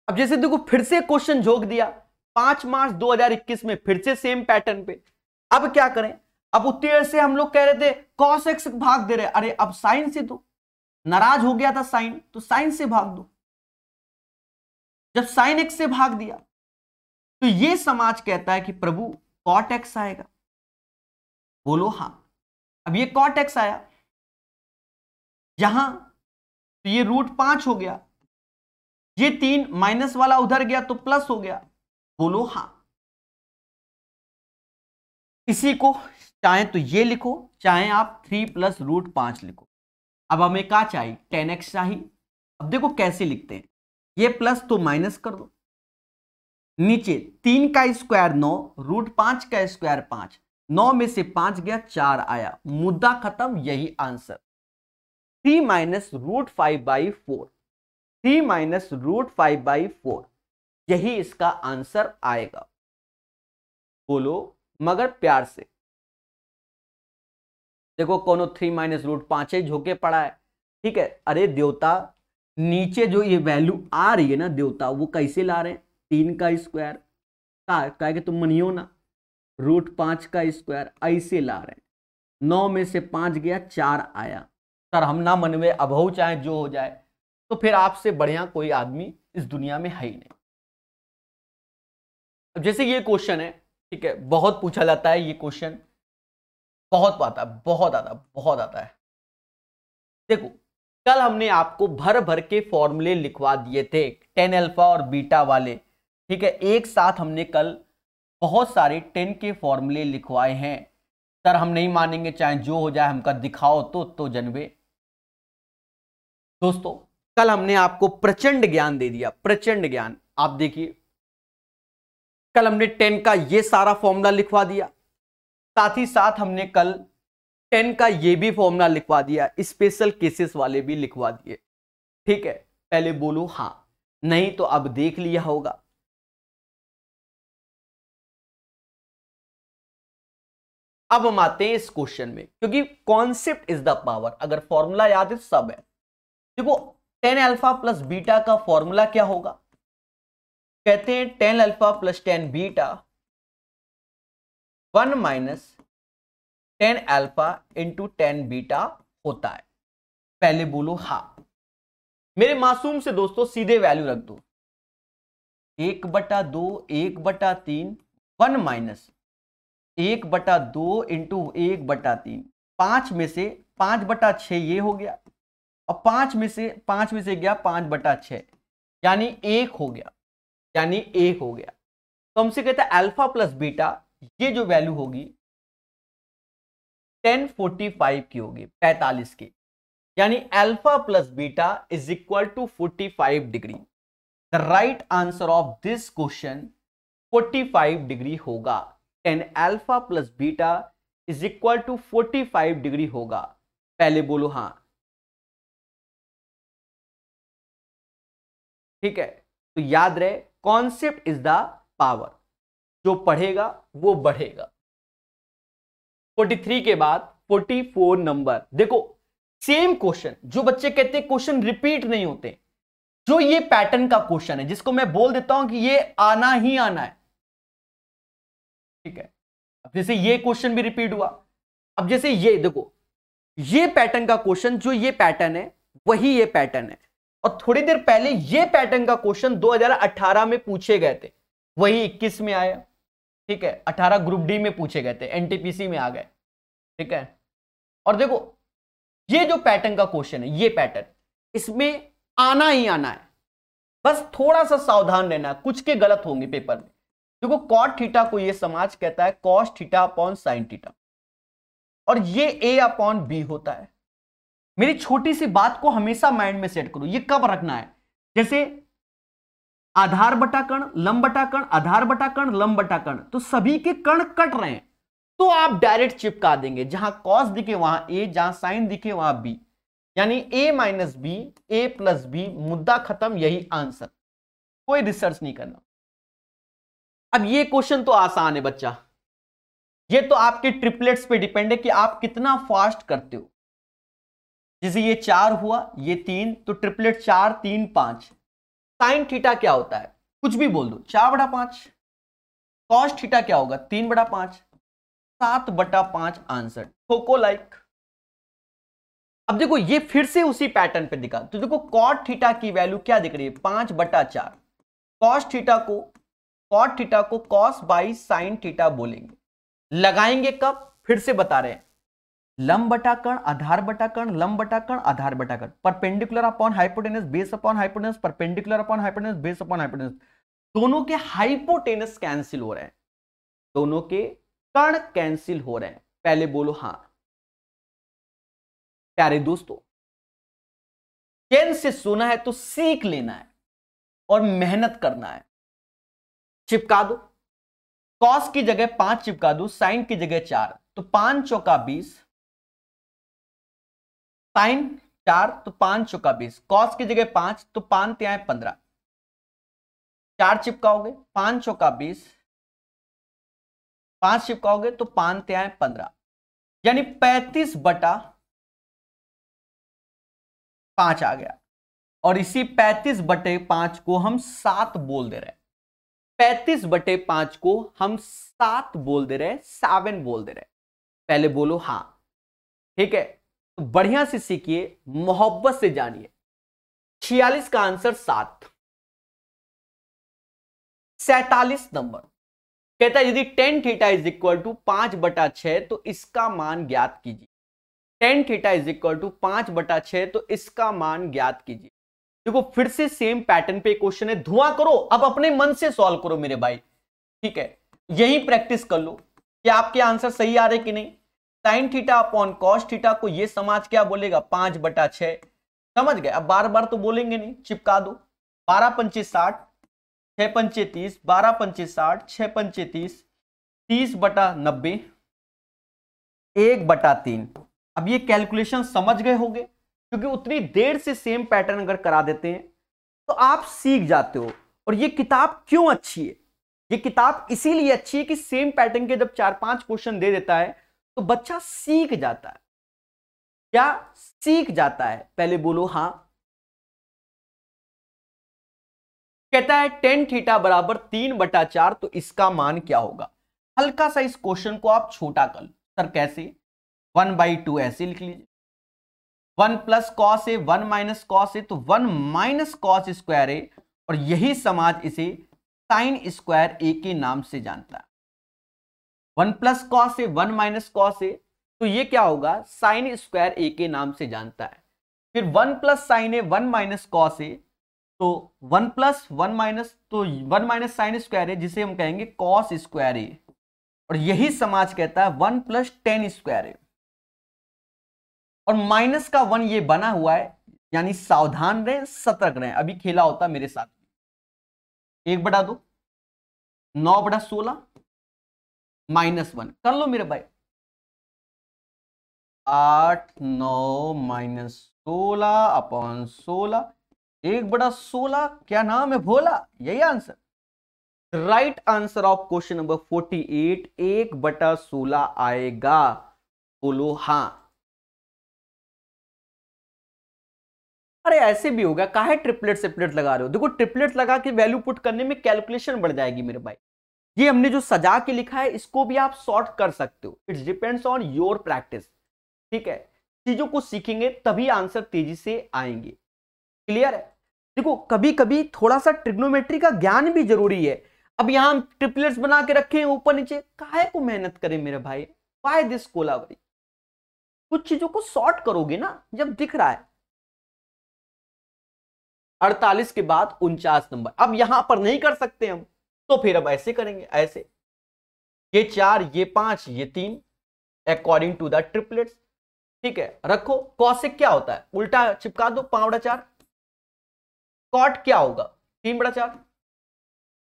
अब जैसे देखो फिर से क्वेश्चन झोंक दिया 5 मार्च 2021 में, फिर से सेम पैटर्न पे। अब क्या करें, अब उतनी देर से हम लोग कह रहे थे cos x भाग दे रहे, अरे अब साइन से दो, नाराज हो गया था साइन तो साइन से भाग दो। जब साइन x से भाग दिया तो ये समाज कहता है कि प्रभु cot x आएगा। बोलो हां। अब ये cot x आया यहां तो ये √5 हो गया, ये 3 माइनस वाला उधर गया तो प्लस हो गया। बोलो हां। इसी को चाहे तो ये लिखो, चाहे आप 3 + √5 लिखो। अब हमें क्या चाहिए, 10x चाहिए। अब देखो कैसे लिखते हैं, ये प्लस तो माइनस कर दो, नीचे 3 का स्क्वायर 9, √5 का स्क्वायर 5, 9 में से 5 गया 4 आया, मुद्दा खत्म, यही आंसर। 3 - √5/4, 3 - √5/4, यही इसका आंसर आएगा। बोलो मगर प्यार से। देखो कोनो 3 - √5 झोंके पड़ा है, ठीक है। अरे देवता नीचे जो ये वैल्यू आ रही है ना देवता, वो कैसे ला रहे हैं, 3 का स्क्वायर कहा कि तुम मनियो ना, √5 का स्क्वायर ऐसे ला रहे हैं, 9 में से 5 गया 4 आया। सर हम ना मनवे, अब हो चाहे जो हो जाए, तो फिर आपसे बढ़िया कोई आदमी इस दुनिया में है ही नहीं। अब जैसे ये क्वेश्चन है, ठीक है, बहुत पूछा जाता है ये क्वेश्चन, बहुत आता है, बहुत आता है। देखो कल हमने आपको भर भर के फॉर्मूले लिखवा दिए थे, 10 अल्फा और बीटा वाले, ठीक है। एक साथ हमने कल बहुत सारे 10 के फॉर्मूले लिखवाए हैं। सर हम नहीं मानेंगे, चाहे जो हो जाए, हमका दिखाओ तो जनबे। दोस्तों कल हमने आपको प्रचंड ज्ञान दे दिया, प्रचंड ज्ञान। आप देखिए कल हमने 10 का ये सारा फॉर्मूला लिखवा दिया, साथ ही साथ हमने कल 10 का ये भी फॉर्मूला लिखवा दिया, स्पेशल केसेस वाले भी लिखवा दिए, ठीक है। पहले बोलो हां, नहीं तो अब देख लिया होगा। अब हम आते हैं इस क्वेश्चन में, क्योंकि कॉन्सेप्ट इज द पावर। अगर फॉर्मूला याद है तो सब है। देखो टेन अल्फा प्लस बीटा का फॉर्मूला क्या होगा? कहते हैं ten alpha plus tan beta 1 minus tan alpha into tan beta होता है। पहले बोलो हाँ। मेरे मासूम से दोस्तों सीधे वैल्यू रख दो, 1/2 1/3 1 माइनस 1/2 इंटू 1/3, 5 में से 5/6 ये हो गया, और 5 में से गया 5/6, यानी 1 हो गया, यानी 1 हो गया। तो हमसे कहता है अल्फा प्लस बीटा, ये जो वैल्यू होगी 1045 की होगी, 45 की, यानी alpha plus beta is equal to 45 degree. The right answer of this question 45 degree होगा। Tan alpha plus beta is equal to 45 degree होगा। पहले बोलो हाँ। ठीक है, तो याद रहे कॉन्सेप्ट इज द पावर, जो पढ़ेगा वो बढ़ेगा। 43 के बाद 44 नंबर, देखो सेम क्वेश्चन, जो बच्चे कहते हैं क्वेश्चन रिपीट नहीं होते, जो ये पैटर्न का क्वेश्चन है जिसको मैं बोल देता हूं कि ये आना ही आना है। ठीक है, अब जैसे ये क्वेश्चन भी रिपीट हुआ, अब जैसे ये देखो, ये पैटर्न का क्वेश्चन, जो ये पैटर्न है वही ये पैटर्न है, और थोड़ी देर पहले ये पैटर्न का क्वेश्चन 2018 में पूछे गए थे, वही 21 में आया। ठीक है, 18 ग्रुप डी में पूछे गए थे, एनटीपीसी में आ गए। ठीक है, और देखो ये जो पैटर्न का क्वेश्चन है, ये पैटर्न, इसमें आना ही आना है, बस थोड़ा सा सावधान रहना है, कुछ के गलत होंगे पेपर में। देखो कॉट थीटा को ये समाज कहता है cos theta upon sine theta, और ये ए अपॉन बी होता है। मेरी छोटी सी बात को हमेशा माइंड में सेट करो, ये कब रखना है, जैसे आधार बटा कण, लंब बटा कण, आधार बटा कण, लंब बटा कण, तो सभी के कण कट रहे हैं, तो आप डायरेक्ट चिपका देंगे, जहां कॉस दिखे वहां ए, जहां साइन दिखे वहां बी, यानी ए माइनस बी, ए प्लस बी, मुद्दा खत्म, यही आंसर, कोई रिसर्च नहीं करना। अब ये क्वेश्चन तो आसान है बच्चा, ये तो आपके ट्रिपलेट्स पे डिपेंड है कि आप कितना फास्ट करते हो। जैसे ये 4 हुआ, ये 3, तो ट्रिपलेट 4 3 5। साइन थीटा क्या होता है, कुछ भी बोल दो, 4/5। कॉस थीटा क्या होगा, 3/5, 7/5 आंसर। ठोको लाइक। अब देखो ये फिर से उसी पैटर्न पे दिखा, तो देखो कॉट थीटा की वैल्यू क्या दिख रही है, 5/4। कॉस थीटा को, कॉट थीटा को कॉस बाई साइन थीटा बोलेंगे। लगाएंगे कब, फिर से बता रहे हैं, लंब बटा कण, आधार बटा कण, लंब बटा कण, आधार बटा कण, perpendicular upon hypotenuse, base upon hypotenuse, perpendicular upon hypotenuse, base upon hypotenuse, दोनों के हाइपोटेनस कैंसिल हो रहे हैं, दोनों के कण कैंसिल हो रहे हैं। पहले बोलो हां। प्यारे दोस्तों, चैन से सोना है तो सीख लेना है और मेहनत करना है। चिपका दो, कॉस की जगह 5 चिपका दो, साइन की जगह 4, तो 5 चौका 20, साइन 4 तो 5 चौका 20, कॉस की जगह 5 तो 5 त्यां 15, 4 चिपकाओगे 5 चौका 20, 5 चिपकाओगे तो 5 त्यां 15, यानी 35/5 आ गया। और इसी 35/5 को हम 7 बोल दे रहे हैं, 35/5 को हम 7 बोल दे रहे हैं, 7 बोल दे रहे हैं। पहले बोलो हां। ठीक है, तो बढ़िया से सीखिए, मोहब्बत से जानिए। 46 का आंसर 7। 47 नंबर कहता है यदि tan theta is equal to 5/6 तो इसका मान ज्ञात कीजिए। Tan theta is equal to 5/6 तो इसका मान ज्ञात कीजिए। देखो फिर से सेम पैटर्न पे क्वेश्चन है, धुआं करो, अब अपने मन से सॉल्व करो मेरे भाई। ठीक है, यही प्रैक्टिस कर लो कि आपके आंसर सही आ रहे कि नहीं। Sign theta upon cos theta को ये समाज क्या बोलेगा, 5/6। समझ गए, अब बार बार तो बोलेंगे नहीं, चिपका दो। 12 पंचे 60, 6 पंचे 30, 12 पंचे 60, 6 पंचे 30, 30/90, 1/3। अब ये कैलकुलेशन समझ गए होंगे, क्योंकि उतनी देर से सेम पैटर्न अगर करा देते हैं तो आप सीख जाते हो। और ये किताब क्यों अच्छी है, ये किताब इसीलिए अच्छी है कि सेम पैटर्न के जब 4-5 क्वेश्चन दे देता है तो बच्चा सीख जाता है। क्या सीख जाता है, पहले बोलो हां। कहता है टेन थीटा बराबर 3/4, तो इसका मान क्या होगा। हल्का सा इस क्वेश्चन को आप छोटा कर लो। सर कैसे, 1/2 ऐसे लिख लीजिए, 1 plus cos A 1 minus cos A, तो 1 माइनस कॉस स्क्वायर ए, और यही समाज इसे साइन स्क्वायर ए के नाम से जानता है। 1 plus cos A 1 minus cos A, तो ये क्या होगा, साइन स्क्वायर ए के नाम से जानता है। फिर 1 plus sign A 1 minus cos A, तो 1 प्लस 1 माइनस, तो 1 माइनस साइन स्क्वायर ए, जिसे हम कहेंगे कॉस स्क्वायर ए, और यही समाज कहता है 1 प्लस टेन स्क्वायर ए, और माइनस का 1 ये बना हुआ है, यानी सावधान रहें, सतर्क रहें। अभी खेला होता मेरे साथ, 1/2 9/16 -1 कर लो मेरे भाई, 8 9 माइनस 16 अपॉन 16, 1/16, क्या नाम है भोला, यही answer. Right answer of question number 48 1/16 आएगा, बोलो हाँ। अरे ऐसे भी होगा, काहे ट्रिपलेट सेपलेट लगा रहे हो, देखो ट्रिपलेट लगा के वैल्यू पुट करने में कैलकुलेशन बढ़ जाएगी मेरे भाई। ये हमने जो सजा के लिखा है इसको भी आप सॉर्ट कर सकते हो, it's depends on your practice, ठीक है। चीजों को सीखेंगे तभी आंसर तेजी से आएंगे, क्लियर है। देखो कभी कभी थोड़ा सा ट्रिग्नोमेट्री का ज्ञान भी जरूरी है। अब यहां हम ट्रिपलेट्स बना के रखे हैं ऊपर नीचे, काहे को मेहनत करें मेरे भाई, व्हाई दिस कोलावरी। कुछ चीजों को सॉर्ट करोगे ना जब दिख रहा है। 48 के बाद 49 नंबर, अब यहां पर नहीं कर सकते हम, तो फिर अब ऐसे करेंगे, ऐसे, ये 4 ये 5 ये 3 अकॉर्डिंग टू द ट्रिपलेट्स, ठीक है। रखो कॉसेक क्या होता है, उल्टा चिपका दो 5/4, कॉट क्या होगा 3/4,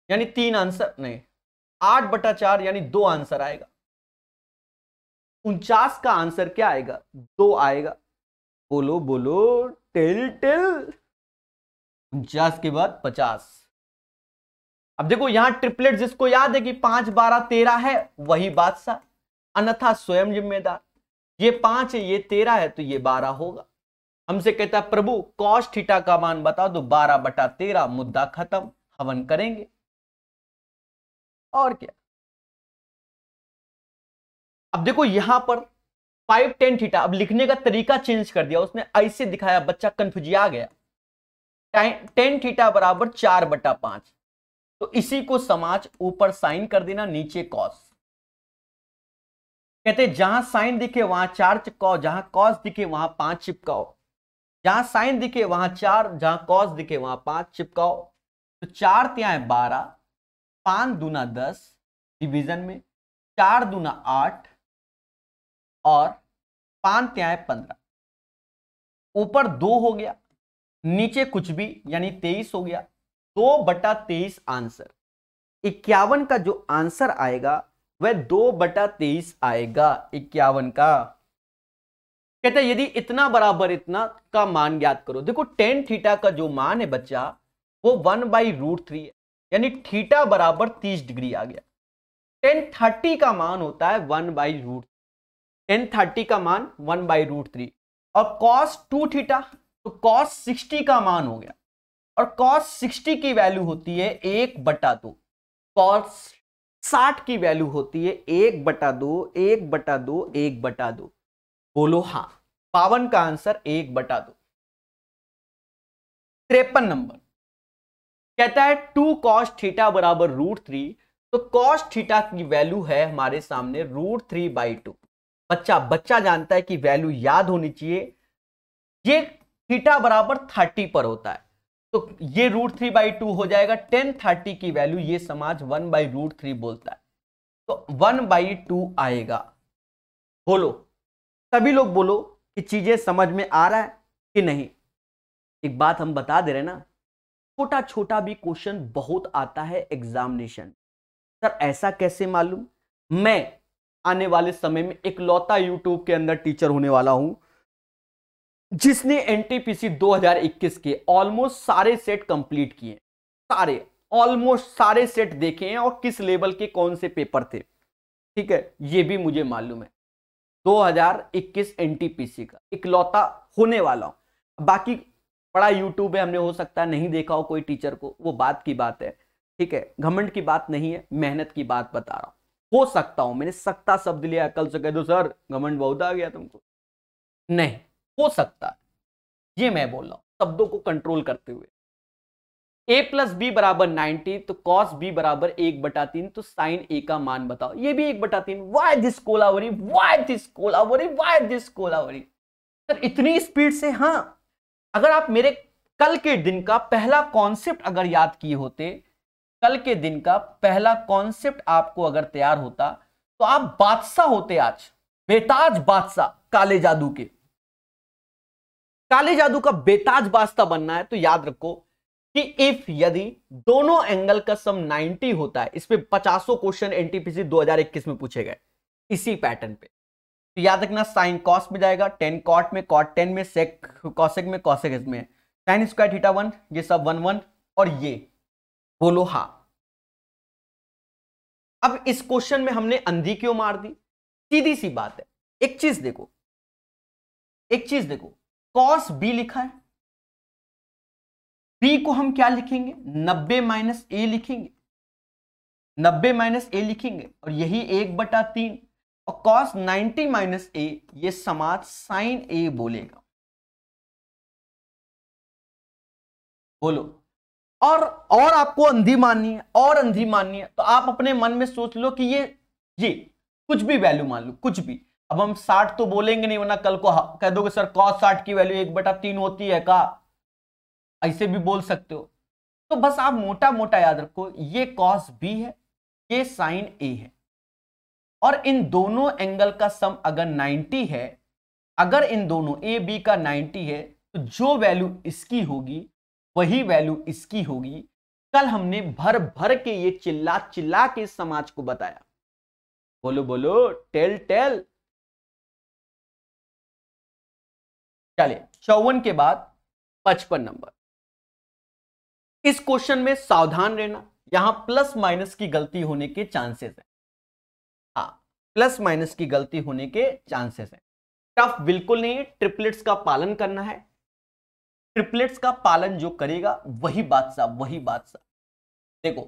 यानी 3 आंसर नहीं, 8/4 यानी 2 आंसर आएगा। 49 का आंसर क्या आएगा, 2 आएगा, बोलो बोलो, टेल टेल। 49 के बाद 50। अब देखो यहां ट्रिपलेट जिसको याद है कि 5 12 13 है, वही बादशाह, अन्यथा स्वयं जिम्मेदार। ये 5 है ये 13 है, तो ये 12 होगा। हमसे कहता है प्रभु कॉस थीटा का मान बता दो, 12/13, मुद्दा खत्म, हवन करेंगे और क्या। अब देखो यहां पर 5 tan थीटा, अब लिखने का तरीका चेंज कर दिया उसने, ऐसे दिखाया, बच्चा कंफ्यूजिया गया। tan थीटा बराबर 4/5, तो इसी को समाज ऊपर साइन कर देना, नीचे कॉस। कहते जहां साइन दिखे वहां 4 चिपकाओ, जहां कॉस दिखे वहां 5 चिपकाओ, जहां साइन दिखे वहां 4, जहां कॉस दिखे वहां 5 चिपकाओ। तो 4 3 12, 5 दूना 10, डिवीजन में 4 दूना 8 और 5 3 15, ऊपर 2 हो गया, नीचे कुछ भी, यानी 23 हो गया। 2/23 आंसर, 51 का जो आंसर आएगा वह 2/23 आएगा, 51 का। कहते हैं यदि इतना बराबर इतना का मान ज्ञात करो। देखो tan थीटा का जो मान है बच्चा वो 1/√3 है, यानी थीटा बराबर 30 डिग्री आ गया। tan 30 का मान होता है 1/√3, tan 30 का मान 1/√3, और cos 2 थीटा तो cos 60 का मान हो गया, और cos 60 की वैल्यू होती है 1/2, cos 60 की वैल्यू होती है 1/2, 1/2, 1/2। बोलो हाँ, 52 का आंसर 1/2। 53 नंबर कहता है 2 cos थीटा बराबर √3, तो cos थीटा की वैल्यू है हमारे सामने √3/2। बच्चा जानता है कि वैल्यू याद होनी चाहिए, ये थीटा बराबर 30 पर होता है, तो ये √3/2 हो जाएगा। tan 30 की वैल्यू ये समाज 1/√3 बोलता है, तो 1/2 आएगा। बोलो सभी लोग बोलो कि चीजें समझ में आ रहा है कि नहीं। एक बात हम बता दे रहे ना, छोटा छोटा भी क्वेश्चन बहुत आता है एग्जामिनेशन। सर ऐसा कैसे मालूम, मैं आने वाले समय में इकलौता यूट्यूब के अंदर टीचर होने वाला हूं जिसने एनटीपीसी 2021 के ऑलमोस्ट सारे सेट कंप्लीट किए, सारे ऑलमोस्ट सारे सेट देखे हैं, और किस लेवल के कौन से पेपर थे, ठीक है, ये भी मुझे मालूम है। 2021 एनटीपीसी का इकलौता होने वाला हूं। बाकी पढ़ा यूट्यूब पे हमने, हो सकता है नहीं देखा हो कोई टीचर को, वो बात की बात है, ठीक है, घमंड की बात नहीं है, मेहनत की बात बता रहा हूं। हो सकता हूं, मैंने सकता शब्द लिया, कल से कह दो सर घमंड बहुत आ गया तुमको, नहीं, हो सकता है, ये मैं बोल रहा हूं शब्दों को कंट्रोल करते हुए। a प्लस बी बराबर 90, तो कॉस बी बराबर 1/3, तो साइन a का मान बताओ, ये भी 1/3। Why this Kolaveri, why this Kolaveri, why this Kolaveri. Sir इतनी स्पीड से, हाँ, अगर आप मेरे कल के दिन का पहला कॉन्सेप्ट अगर याद किए होते, कल के दिन का पहला कॉन्सेप्ट आपको अगर तैयार होता, तो आप बादशाह होते आज, बेताज बादशाह, काले जादू के। काले जादू का बेताज बादशाह बनना है तो याद रखो कि इफ यदि दोनों एंगल का सम 90 होता है, इस पे 50 क्वेश्चन एनटीपीसी 2021 में पूछे गए इसी पैटर्न पे, तो याद रखना साइन कॉस में जाएगा, टेन कॉट में, कॉट 10 में, सेक कॉसेक में, कॉसेक में, साइन स्क्वायर थीटा 1, ये सब 1 1, और ये बोलो हाँ। अब इस क्वेश्चन में हमने अंधी क्यों मार दी? सीधी सी बात है, एक चीज देखो, एक चीज देखो, कॉस बी लिखा है, बी को हम क्या लिखेंगे? 90 माइनस ए लिखेंगे, 90 माइनस ए लिखेंगे, और यही 1/3, और कॉस 90 माइनस ए, ये समाज साइन ए बोलेगा। बोलो, और आपको अंधी माननी है, और अंधी माननी है, तो आप अपने मन में सोच लो कि ये कुछ भी वैल्यू मान लो, कुछ भी। अब हम 60 तो बोलेंगे नहीं, वरना कल को कह दोगे सर कॉस 60 की वैल्यू 1/3 होती है का, ऐसे भी बोल सकते हो। तो बस आप मोटा मोटा याद रखो, ये कॉस बी है, ये साइन ए है, और इन दोनों एंगल का सम अगर 90 है, अगर इन दोनों ए बी का 90 है, तो जो वैल्यू इसकी होगी वही वैल्यू इसकी होगी। कल हमने भर भर के ये चिल्ला चिल्ला के इस समाज को बताया। बोलो बोलो, टेल टेल। चलिए 54 के बाद 55 नंबर। इस क्वेश्चन में सावधान रहना, यहां प्लस माइनस की गलती होने के चांसेस है। हाँ, प्लस माइनस की गलती होने के चांसेस है। टफ बिल्कुल नहीं है, ट्रिपलेट्स का पालन करना है, ट्रिपलेट्स का पालन जो करेगा वही बादशाह, वही बादशाह। देखो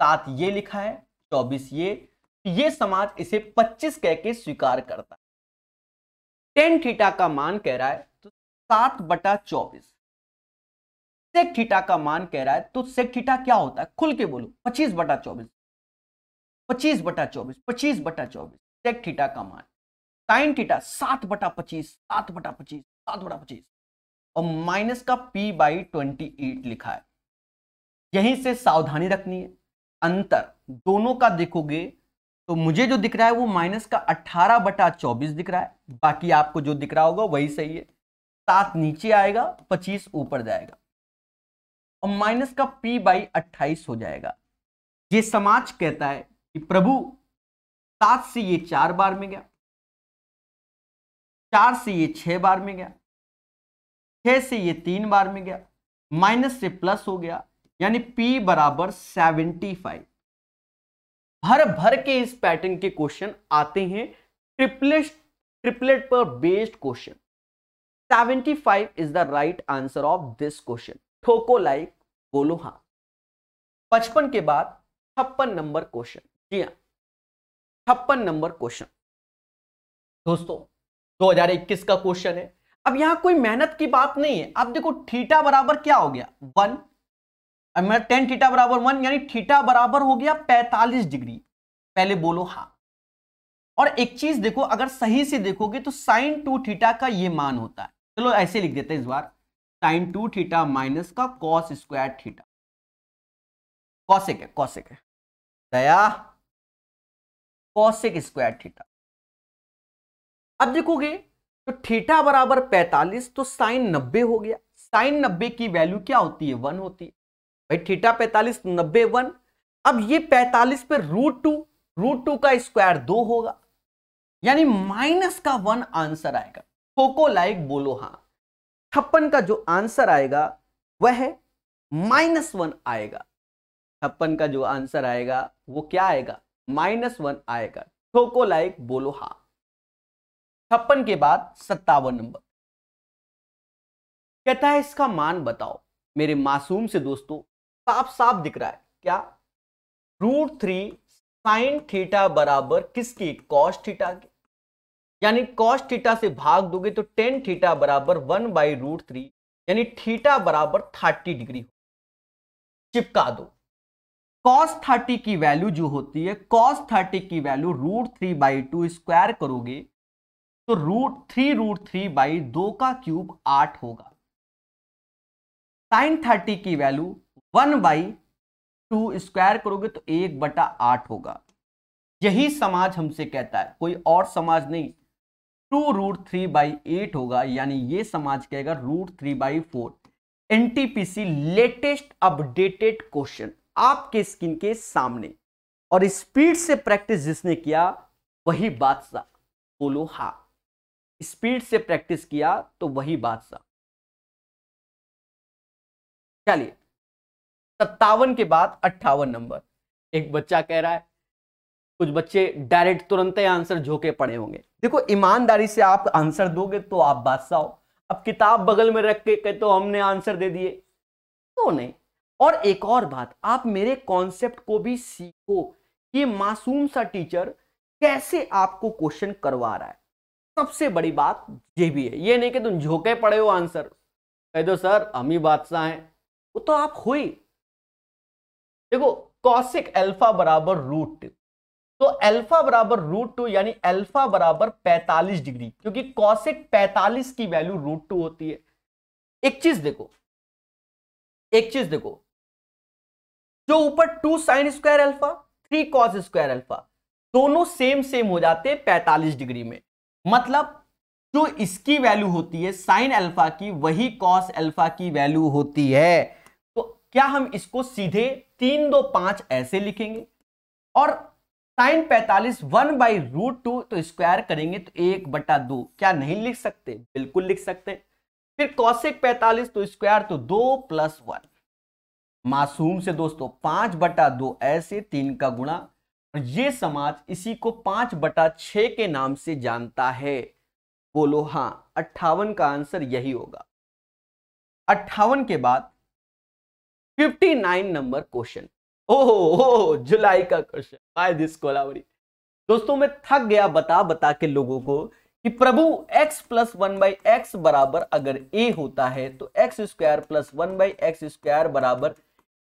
7 ये लिखा है, 24 ये समाज इसे 25 कह के स्वीकार करता है। टेन थीटा का मान कह रहा है तो 7/24, सेक थीटा का मान कह रहा है तो सेक थीटा क्या होता है, खुल के बोलो, 25/24, 25/24, 25/24 सेक थीटा का मान। साइन थीटा 7/25, 7/25, 7/25, और माइनस का p/28 लिखा है। यहीं से सावधानी रखनी है, अंतर दोनों का देखोगे तो मुझे जो दिख रहा है वो माइनस का 18/24 दिख रहा है, बाकी आपको जो दिख रहा होगा वही सही है। 7 नीचे आएगा, 25 ऊपर जाएगा, और माइनस का p/28 हो जाएगा। ये समाज कहता है कि प्रभु 7 से ये 4 बार में गया, 4 से ये 6 बार में गया, 6 से ये 3 बार में गया, माइनस से प्लस हो गया, यानी p/75। भर भर के इस पैटर्न के क्वेश्चन आते हैं, ट्रिपलेट पर based question. 75 is the right answer of this question. ठोको लाइक, बोलो हाँ। 55 के बाद 56 नंबर क्वेश्चन। जी हाँ, 56 नंबर क्वेश्चन दोस्तों 2021 का क्वेश्चन है। अब यहां कोई मेहनत की बात नहीं है। अब देखो थीटा बराबर क्या हो गया, 1, अब मैं टेन थीटा बराबर 1, यानी थीटा बराबर हो गया 45 डिग्री। पहले बोलो हाँ। और एक चीज देखो, अगर सही से देखोगे तो साइन 2 थीटा का ये मान होता है। चलो ऐसे लिख देते हैं इस बार, साइन 2 थीटा माइनस का कॉस स्क्वायर थीटा, कॉसेक है, कॉसेक है दया, कॉसेक स्क्वायर थीटा। अब देखोगे तो थीटा बराबर 45, तो साइन 90 हो गया। साइन 90 की वैल्यू क्या होती है, 1 होती है भाई। थीटा 45, 90 1। अब ये 45 पे √2 का स्क्वायर 2 होगा, यानी माइनस का 1 आंसर आएगा। ठोको लाइक, बोलो हाँ। 56 का जो आंसर आएगा वह है -1 आएगा। 56 का जो आंसर आएगा वो क्या आएगा, -1 आएगा। ठोको लाइक, बोलो हाँ। 56 के बाद 57 नंबर। कहता है इसका मान बताओ। मेरे मासूम से दोस्तों साफ साफ दिख रहा है क्या, √3 साइन थीटा बराबर किसकी, कॉस थीटा की। यानी कॉस थीटा से भाग दोगे तो टेन थीटा बराबर 1/√3, यानी थीटा बराबर 30 डिग्री। चिपका दो। कॉस 30 की वैल्यू जो होती है, कॉस 30 की वैल्यू √3/2 स्क्वायर करोगे तो √3 का क्यूब 8 होगा। साइन 30 की वैल्यू 1/2 स्क्वायर करोगे तो 1/8 होगा। यही समाज हमसे कहता है, कोई और समाज नहीं। 2√3/8 होगा, यानी ये समाज कहेगा √3/4। एनटीपीसी लेटेस्ट अपडेटेड क्वेश्चन आपके स्क्रीन के सामने, और स्पीड से प्रैक्टिस जिसने किया वही बादशाह। बोलो हाँ, स्पीड से प्रैक्टिस किया तो वही बादशाह। चलिए 57 के बाद 58 नंबर। एक बच्चा कह रहा है, कुछ बच्चे डायरेक्ट तुरंत ही आंसर झोंके पड़े होंगे। देखो ईमानदारी से आप आंसर दोगे तो आप बादशाह हो। अब किताब बगल में रख के कहते हो हमने आंसर दे दिए तो नहीं। और एक और बात, आप मेरे कॉन्सेप्ट को भी सीखो कि मासूम सा टीचर कैसे आपको क्वेश्चन करवा रहा है। सबसे बड़ी बात ये भी है, ये नहीं कि तुम झोंके पड़े हो आंसर कह दो सर हम ही बादशाह हैं, वो तो आप हो ही। देखो कॉसिक अल्फा बराबर √2, तो अल्फा बराबर √2 यानी अल्फा बराबर 45 डिग्री, क्योंकि कॉसिक 45 की वैल्यू √2 होती है। एक चीज देखो, जो ऊपर 2 sine square alpha 3 cos square alpha दोनों सेम हो जाते हैं 45 डिग्री में। मतलब जो इसकी वैल्यू होती है साइन अल्फा की, वही कॉस अल्फा की वैल्यू होती है। तो क्या हम इसको सीधे 3 2 5 ऐसे लिखेंगे, और साइन 45 1/√2 तो स्क्वायर करेंगे तो 1/2, क्या नहीं लिख सकते? बिल्कुल लिख सकते। फिर कॉसेक 45 तो स्क्वायर तो 2 + 1। मासूम से दोस्तों 5/2 ऐसे 3 का गुणा, और ये समाज इसी को 5/6 के नाम से जानता है। बोलो हाँ, 58 का आंसर यही होगा। 58 के बाद 59 नंबर क्वेश्चन। ओहो जुलाई का क्वेश्चन, बाय दिस कोलावरी। दोस्तों मैं थक गया बता बता के लोगों को कि प्रभु x + 1/x बराबर अगर a होता है तो x² + 1/x² बराबर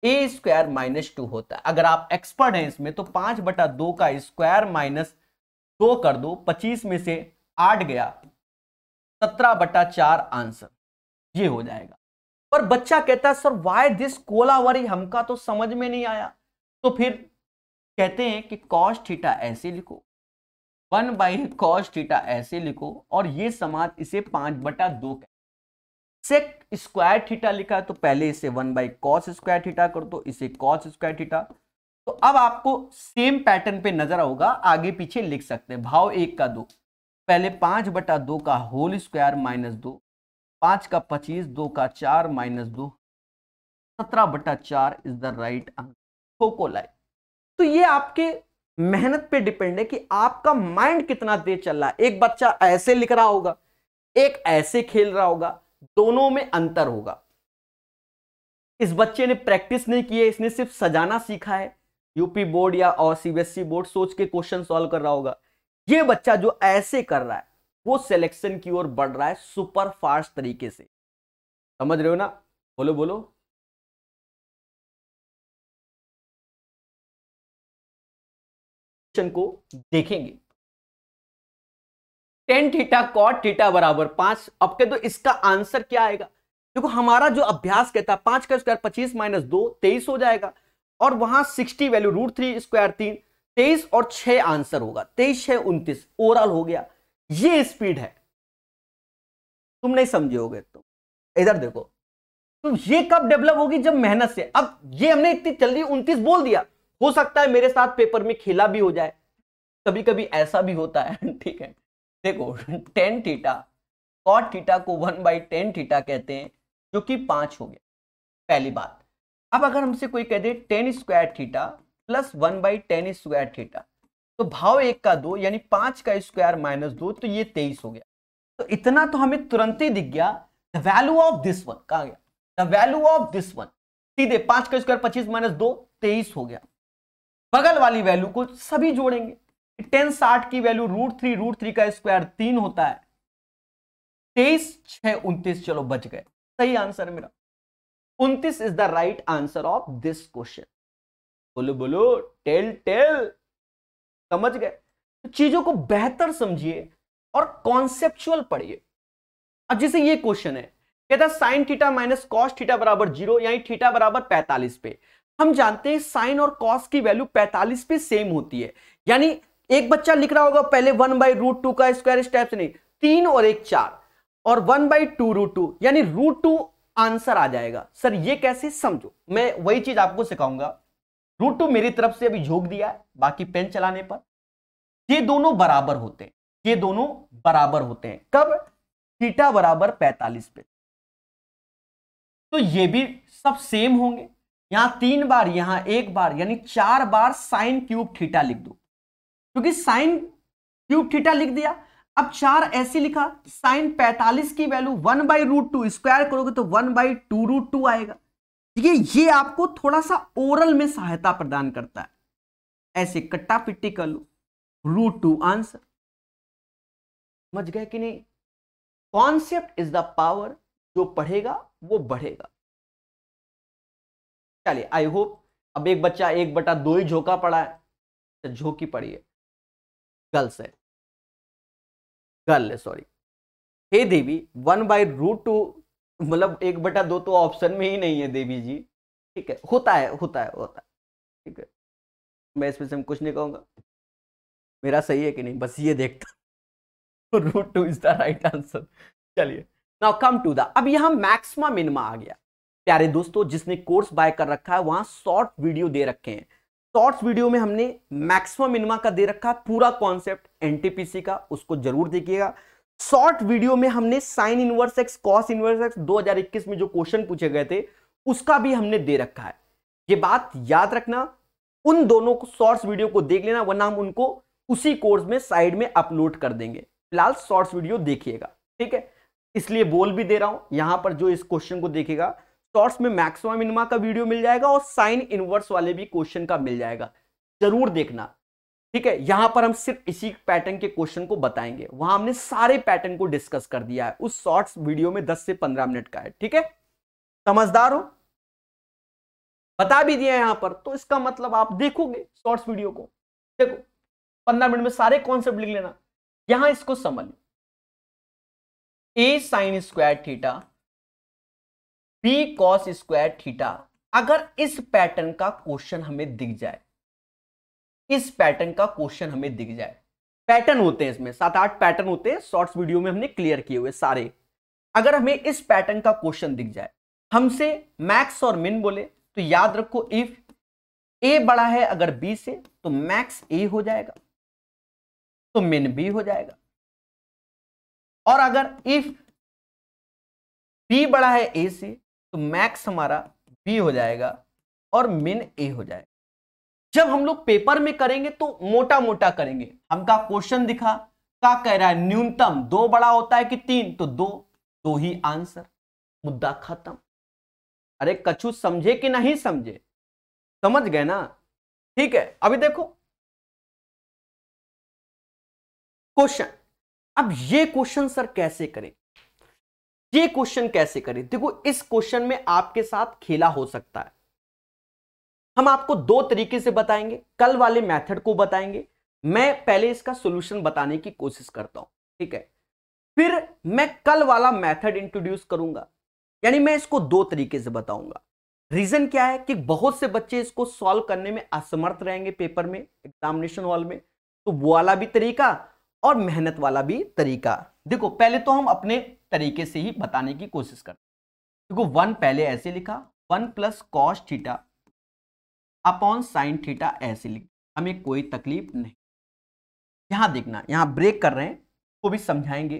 a² - 2 होता है। अगर आप एक्सपर्ट हैं इसमें तो 5/2 का स्क्वायर -2 कर दो, 25 में से 8 गया, 17/4 आंसर ये हो जाएगा। पर बच्चा कहता है सर वाई दिस कोलावरी, हमका तो समझ में नहीं आया। तो फिर कहते हैं कि कॉस थीटा ऐसे लिखो, 1/cos थीटा ऐसे लिखो, और ये समाज इसे 5/2 कहते। सेक स्क्वायर थीटा लिखा है तो पहले इसे 1/cos स्क्वायर थीटा कर दो, इसे cos स्क्वायर थीटा। तो अब आपको सेम पैटर्न पे नजर होगा, आगे पीछे लिख सकते हैं। भाव 1 का 2, पहले 5/2 का होल स्क्वायर -2, 5 का 25, 2 का 4 -2, 17/4 इज द राइट आंसर। कोकोलाइट। तो ये आपके मेहनत पे डिपेंड है कि आपका माइंड कितना तेज चल रहा है। एक बच्चा ऐसे लिख रहा होगा, एक ऐसे खेल रहा होगा, दोनों में अंतर होगा। इस बच्चे ने प्रैक्टिस नहीं की है, इसने सिर्फ सजाना सीखा है। यूपी बोर्ड या और सीबीएसई बोर्ड सोच के क्वेश्चन सॉल्व कर रहा होगा। ये बच्चा जो ऐसे कर रहा है वो सिलेक्शन की ओर बढ़ रहा है सुपर फास्ट तरीके से। समझ रहे हो ना? बोलो बोलो। को देखेंगे, टेन थीटा कॉट थीटा बराबर 5। अब के तो इसका आंसर क्या आएगा? देखो हमारा जो अभ्यास कहता है 5 का स्क्वायर 25 - 2 23 हो जाएगा, और वहां 60 वैल्यू √3 स्क्वायर 3 23 और 6 आंसर होगा। 23 6 29 ओवरऑल हो गया। ये स्पीड है, तुम नहीं समझे होगे। तो इधर देखो, तो ये कब डेवलप होगी? जब मेहनत से। अब ये हमने इतनी जल्दी 29 बोल दिया, हो सकता है मेरे साथ पेपर में खेला भी हो जाए, कभी कभी ऐसा भी होता है। ठीक है, देखो टेन थीटा कॉट थीटा को 1/10 थीटा कहते हैं, जो कि 5 हो गया पहली बात। अब अगर हमसे कोई कह दे 10 square theta plus 1/10 square theta, तो भाव 1 का 2 यानी 5 का स्क्वायर -2, तो ये 23 हो गया। तो इतना तो हमें तुरंत ही दिख गया, the value of this one कहां गया, the value of this one, सीधे 5 का स्क्वायर 25 माइनस 2 23 हो गया। बगल वाली वैल्यू को सभी जोड़ेंगे, 10 60 की वैल्यू √3 का स्क्वायर 3 होता है, 23 6 29, चलो बच गए, सही आंसर मेरा 29 is the right answer of this question. बोलो बोलो, टेल टेल, समझ गए? तो चीजों को बेहतर समझिए और कॉन्सेप्चुअल पढ़िए। अब जैसे ये क्वेश्चन है, कहता है sine theta minus cos theta बराबर 0, यानी थीटा बराबर 45 पे। हम जानते हैं साइन और कॉस की वैल्यू 45 पे सेम होती है, यानी एक बच्चा लिख रहा होगा पहले 1/√2 का स्क्वायर, इस टाइप से नहीं, 3 और 1 4, और 1/2√2 यानी √2 आंसर आ जाएगा। सर ये कैसे, समझो, मैं वही चीज आपको सिखाऊंगा। √2 मेरी तरफ से अभी झोंक दिया है, बाकी पेन चलाने पर ये दोनों बराबर होते हैं, ये दोनों बराबर होते हैं कब, थीटा बराबर 45 पे। तो ये भी सब सेम होंगे, यहां 3 बार, यहां 1 बार, यानी 4 बार साइन क्यूब थीटा लिख दो, क्योंकि साइन क्यूब थीटा लिख दिया। अब 4 ऐसे लिखा, साइन 45 की वैल्यू 1/√2 स्क्वायर करोगे तो 1/2√2 आएगा। ठीक है, ये आपको थोड़ा सा ओरल में सहायता प्रदान करता है, ऐसे कट्टा पिट्टी कर लो, √2 आंसर। समझ गए कि नहीं? कॉन्सेप्ट इज द पावर, जो पढ़ेगा वो बढ़ेगा। चलिए, आई होप अब एक बच्चा 1/2 ही झोंका पड़ा है, तो झोंकी पड़ी है, गर्ल्स है, गर्ल है सॉरी। हे देवी, 1/√2 मतलब 1/2 तो ऑप्शन में ही नहीं है देवी जी। ठीक है, होता है होता है होता है, ठीक है, मैं इसमें से कुछ नहीं कहूंगा, मेरा सही है कि नहीं, बस ये देखता √2 इज द राइट आंसर। चलिए, नाउ कम टू द, अब यहां मैक्सिमा मिनिमा आ गया। प्यारे दोस्तों, जिसने कोर्स बाय कर रखा है वहां शॉर्ट वीडियो दे रखे हैं, शॉर्ट्स वीडियो में हमने मैक्सिमम मिनिमा का दे रखा है पूरा कॉन्सेप्ट एनटीपीसी का, उसको जरूर देखिएगा। शॉर्ट वीडियो में हमने sine inverse x cos inverse x 2021 में जो क्वेश्चन पूछे गए थे उसका भी हमने दे रखा है। ये बात याद रखना, उन दोनों को शॉर्ट्स वीडियो को देख लेना, वरना हम उनको उसी कोर्स में साइड में अपलोड कर देंगे। फिलहाल शॉर्ट्स वीडियो देखिएगा, ठीक है, इसलिए बोल भी दे रहा हूं, यहां पर जो इस क्वेश्चन को देखेगा शॉर्ट्स में मैक्सिमम मिनिमा का वीडियो मिल जाएगा और साइन इनवर्स वाले भी क्वेश्चन का मिल जाएगा, जरूर देखना। ठीक है, यहां पर हम सिर्फ इसी पैटर्न के क्वेश्चन को बताएंगे, वहां हमने सारे पैटर्न को डिस्कस कर दिया है, उस शॉर्ट्स वीडियो में 10 से 15 मिनट का है। ठीक है, समझदार हो, बता भी दिया यहां पर, तो इसका मतलब आप देखोगे शॉर्ट्स वीडियो को, देखो 15 मिनट में सारे कॉन्सेप्ट लिख लेना। यहां इसको समझ लो, a sin square theta b cos square theta, अगर इस पैटर्न का क्वेश्चन हमें दिख जाए, इस पैटर्न का क्वेश्चन हमें दिख जाए, पैटर्न होते हैं इसमें 7-8 पैटर्न होते हैं, शॉर्ट्स वीडियो में हमने क्लियर किए हुए सारे। अगर हमें इस पैटर्न का क्वेश्चन दिख जाए, हमसे मैक्स और मिन बोले, तो याद रखो इफ a बड़ा है अगर b से तो मैक्स a हो जाएगा, तो मिन b हो जाएगा, और अगर इफ b बड़ा है a से तो मैक्स हमारा b हो जाएगा और मिन a हो जाएगा। जब हम लोग पेपर में करेंगे तो मोटा मोटा करेंगे, हमका क्वेश्चन दिखा, क्या कह रहा है, न्यूनतम 2 बड़ा होता है कि 3, तो 2 ही आंसर, मुद्दा खत्म। अरे कछु समझे कि नहीं समझे, समझ गए ना? ठीक है, अभी देखो क्वेश्चन, अब ये क्वेश्चन सर कैसे करें, ये क्वेश्चन कैसे करें? देखो इस क्वेश्चन में आपके साथ खेला हो सकता है, हम आपको 2 तरीके से बताएंगे, कल वाले मेथड को बताएंगे, मैं पहले इसका सॉल्यूशन बताने की कोशिश करता हूं, ठीक है, फिर मैं कल वाला मेथड इंट्रोड्यूस करूंगा, यानी मैं इसको 2 तरीके से बताऊंगा। रीजन क्या है कि बहुत से बच्चे इसको सॉल्व करने में असमर्थ रहेंगे पेपर में, एग्जामिनेशन हॉल में, तो वो वाला भी तरीका और मेहनत वाला भी तरीका। देखो पहले तो हम अपने तरीके से ही बताने की कोशिश करते हैं। देखो 1 पहले ऐसे लिखा, 1 + cos theta upon sine theta ऐसे लिख, हमें कोई तकलीफ नहीं। यहां देखना, यहां ब्रेक कर रहे हैं, वो भी समझाएंगे।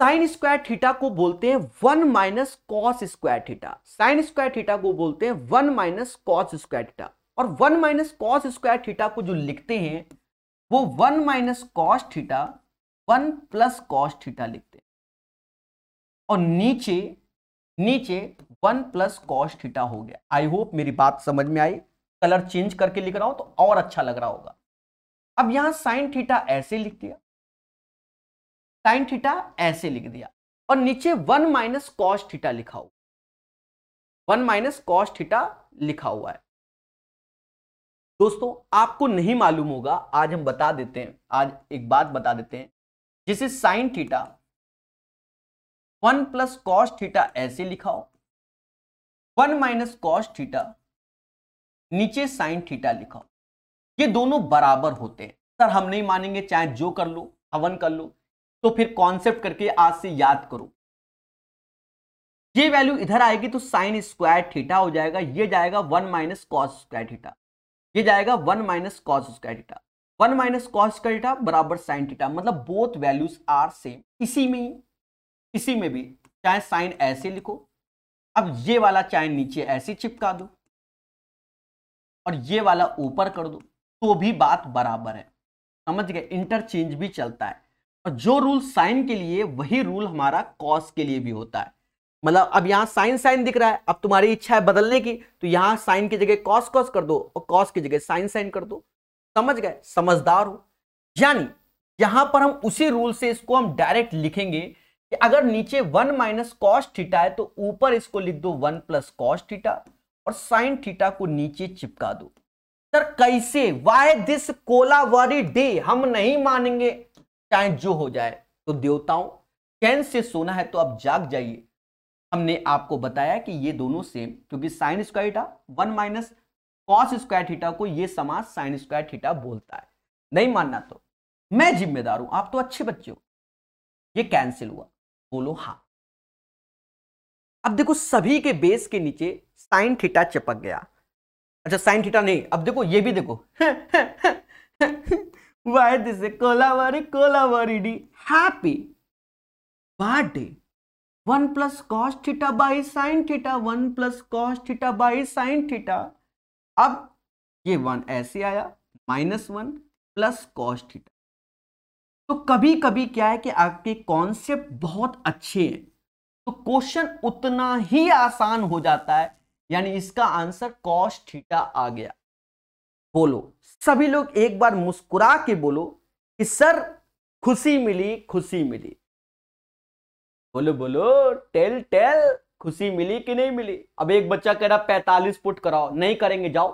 साइन स्क्वायर थीटा को बोलते हैं 1 - cos square theta, sign square theta को बोलते हैं 1 - cos स्क्वायर थीटा, और 1 - cos स्क्वायर थीटा को जो लिखते हैं वो 1 - cos थीटा 1 + cos थीटा लिखते हैं। और नीचे नीचे 1 प्लस कॉस थीटा हो गया। आई होप मेरी बात समझ में आई। कलर चेंज करके लिख रहा हूं तो और अच्छा लग रहा होगा। अब यहां साइन थीटा ऐसे लिख दिया, साइन थीटा ऐसे लिख दिया, और नीचे 1 माइनस कॉस थीटा लिखा हुआ, 1 माइनस कॉस थीटा लिखा हुआ है। दोस्तों आपको नहीं मालूम होगा, आज हम बता देते हैं, आज एक बात बता देते हैं। जिसे sign theta 1 plus cos theta ऐसे लिखा हो, 1 माइनस कॉस थीटा नीचे साइन थीटा लिखा हो, ये दोनों बराबर होते हैं। सर हम नहीं मानेंगे, चाहे जो कर लो, हवन कर लो, तो फिर कॉन्सेप्ट करके आज से याद करो। ये वैल्यू इधर आएगी तो साइन स्क्वायर थीटा हो जाएगा, ये जाएगा 1 माइनस कॉस स्क्वायर थीटा, ये जाएगा 1 minus cos square theta, 1 minus cos square theta बराबर साइन थीटा, मतलब बोथ वैल्यूज आर सेम। इसी में भी चाहे साइन ऐसे लिखो, अब ये वाला चाहे नीचे ऐसे चिपका दो और ये वाला ऊपर कर दो, तो भी बात बराबर है। समझ गए, इंटरचेंज भी चलता है। और जो रूल साइन के लिए वही रूल हमारा कॉस के लिए भी होता है। मतलब अब यहां साइन साइन दिख रहा है, अब तुम्हारी इच्छा है बदलने की, तो यहां साइन की जगह कॉस कॉस कर दो और कॉस की जगह साइन साइन कर दो। समझ गए, समझदार हो। यानी यहां पर हम उसी रूल से इसको हम डायरेक्ट लिखेंगे कि अगर नीचे 1 माइनस कॉस थीटा है तो ऊपर इसको लिख दो 1 प्लस कॉस थीटा और साइन थीटा को नीचे चिपका दो। सर कैसे, वाई दिस कोलावरी डे, हम नहीं मानेंगे चाहे जो हो जाए। तो देवताओं चैन से सोना है तो अब जाग जाइए। हमने आपको बताया कि ये दोनों सेम, क्योंकि sign square theta 1 minus cos square theta को ये समास साइन स्क्वायर थीटा बोलता है। नहीं मानना तो मैं जिम्मेदार हूं, आप तो अच्छे बच्चे हो। ये कैंसिल हुआ, बोलो हाँ। अब देखो सभी के बेस के नीचे साइन थीटा चिपक गया। अच्छा साइन थीटा नहीं, अब देखो ये भी देखो why this Kolaveri D happy birthday 1 plus cos theta by sine theta, 1 plus cos theta by sine theta. अब ये 1 ऐसे आया, -1 प्लस कॉस थीटा। तो कभी कभी क्या है कि आपके कॉन्सेप्ट बहुत अच्छे हैं तो क्वेश्चन उतना ही आसान हो जाता है। यानी इसका आंसर कॉस थीटा आ गया। बोलो सभी लोग एक बार मुस्कुरा के बोलो कि सर खुशी मिली, खुशी मिली। बोलो बोलो, टेल टेल, खुशी मिली कि नहीं मिली। अब एक बच्चा कह रहा 45 पुट कराओ, नहीं करेंगे जाओ।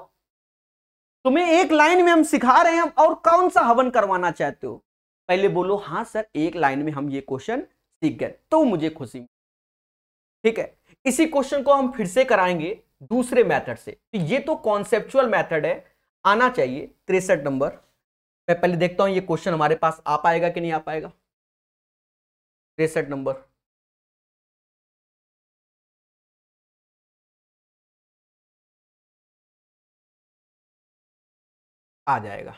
तुम्हें एक लाइन में हम सिखा रहे हैं और कौन सा हवन करवाना चाहते हो, पहले बोलो हाँ सर एक लाइन में हम ये क्वेश्चन सीख गए तो मुझे खुशी मिली। ठीक है, इसी क्वेश्चन को हम फिर से कराएंगे दूसरे मेथड से। तो ये तो कॉन्सेप्चुअल मेथड है, आना चाहिए 63 नंबर। मैं पहले देखता हूं ये क्वेश्चन हमारे पास आ पाएगा कि नहीं आ पाएगा। 63 नंबर आ जाएगा।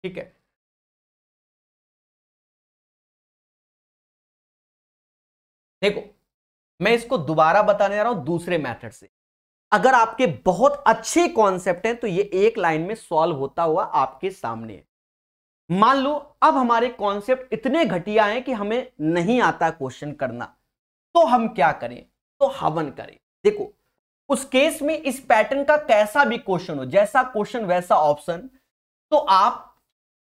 ठीक है, देखो मैं इसको दोबारा बताने जा रहा हूं दूसरे मेथड से। अगर आपके बहुत अच्छे कॉन्सेप्ट हैं तो ये एक लाइन में सॉल्व होता हुआ आपके सामने है। मान लो अब हमारे कॉन्सेप्ट इतने घटिया हैं कि हमें नहीं आता क्वेश्चन करना, तो हम क्या करें, तो हवन करें। देखो उस केस में इस पैटर्न का कैसा भी क्वेश्चन हो, जैसा क्वेश्चन वैसा ऑप्शन, तो आप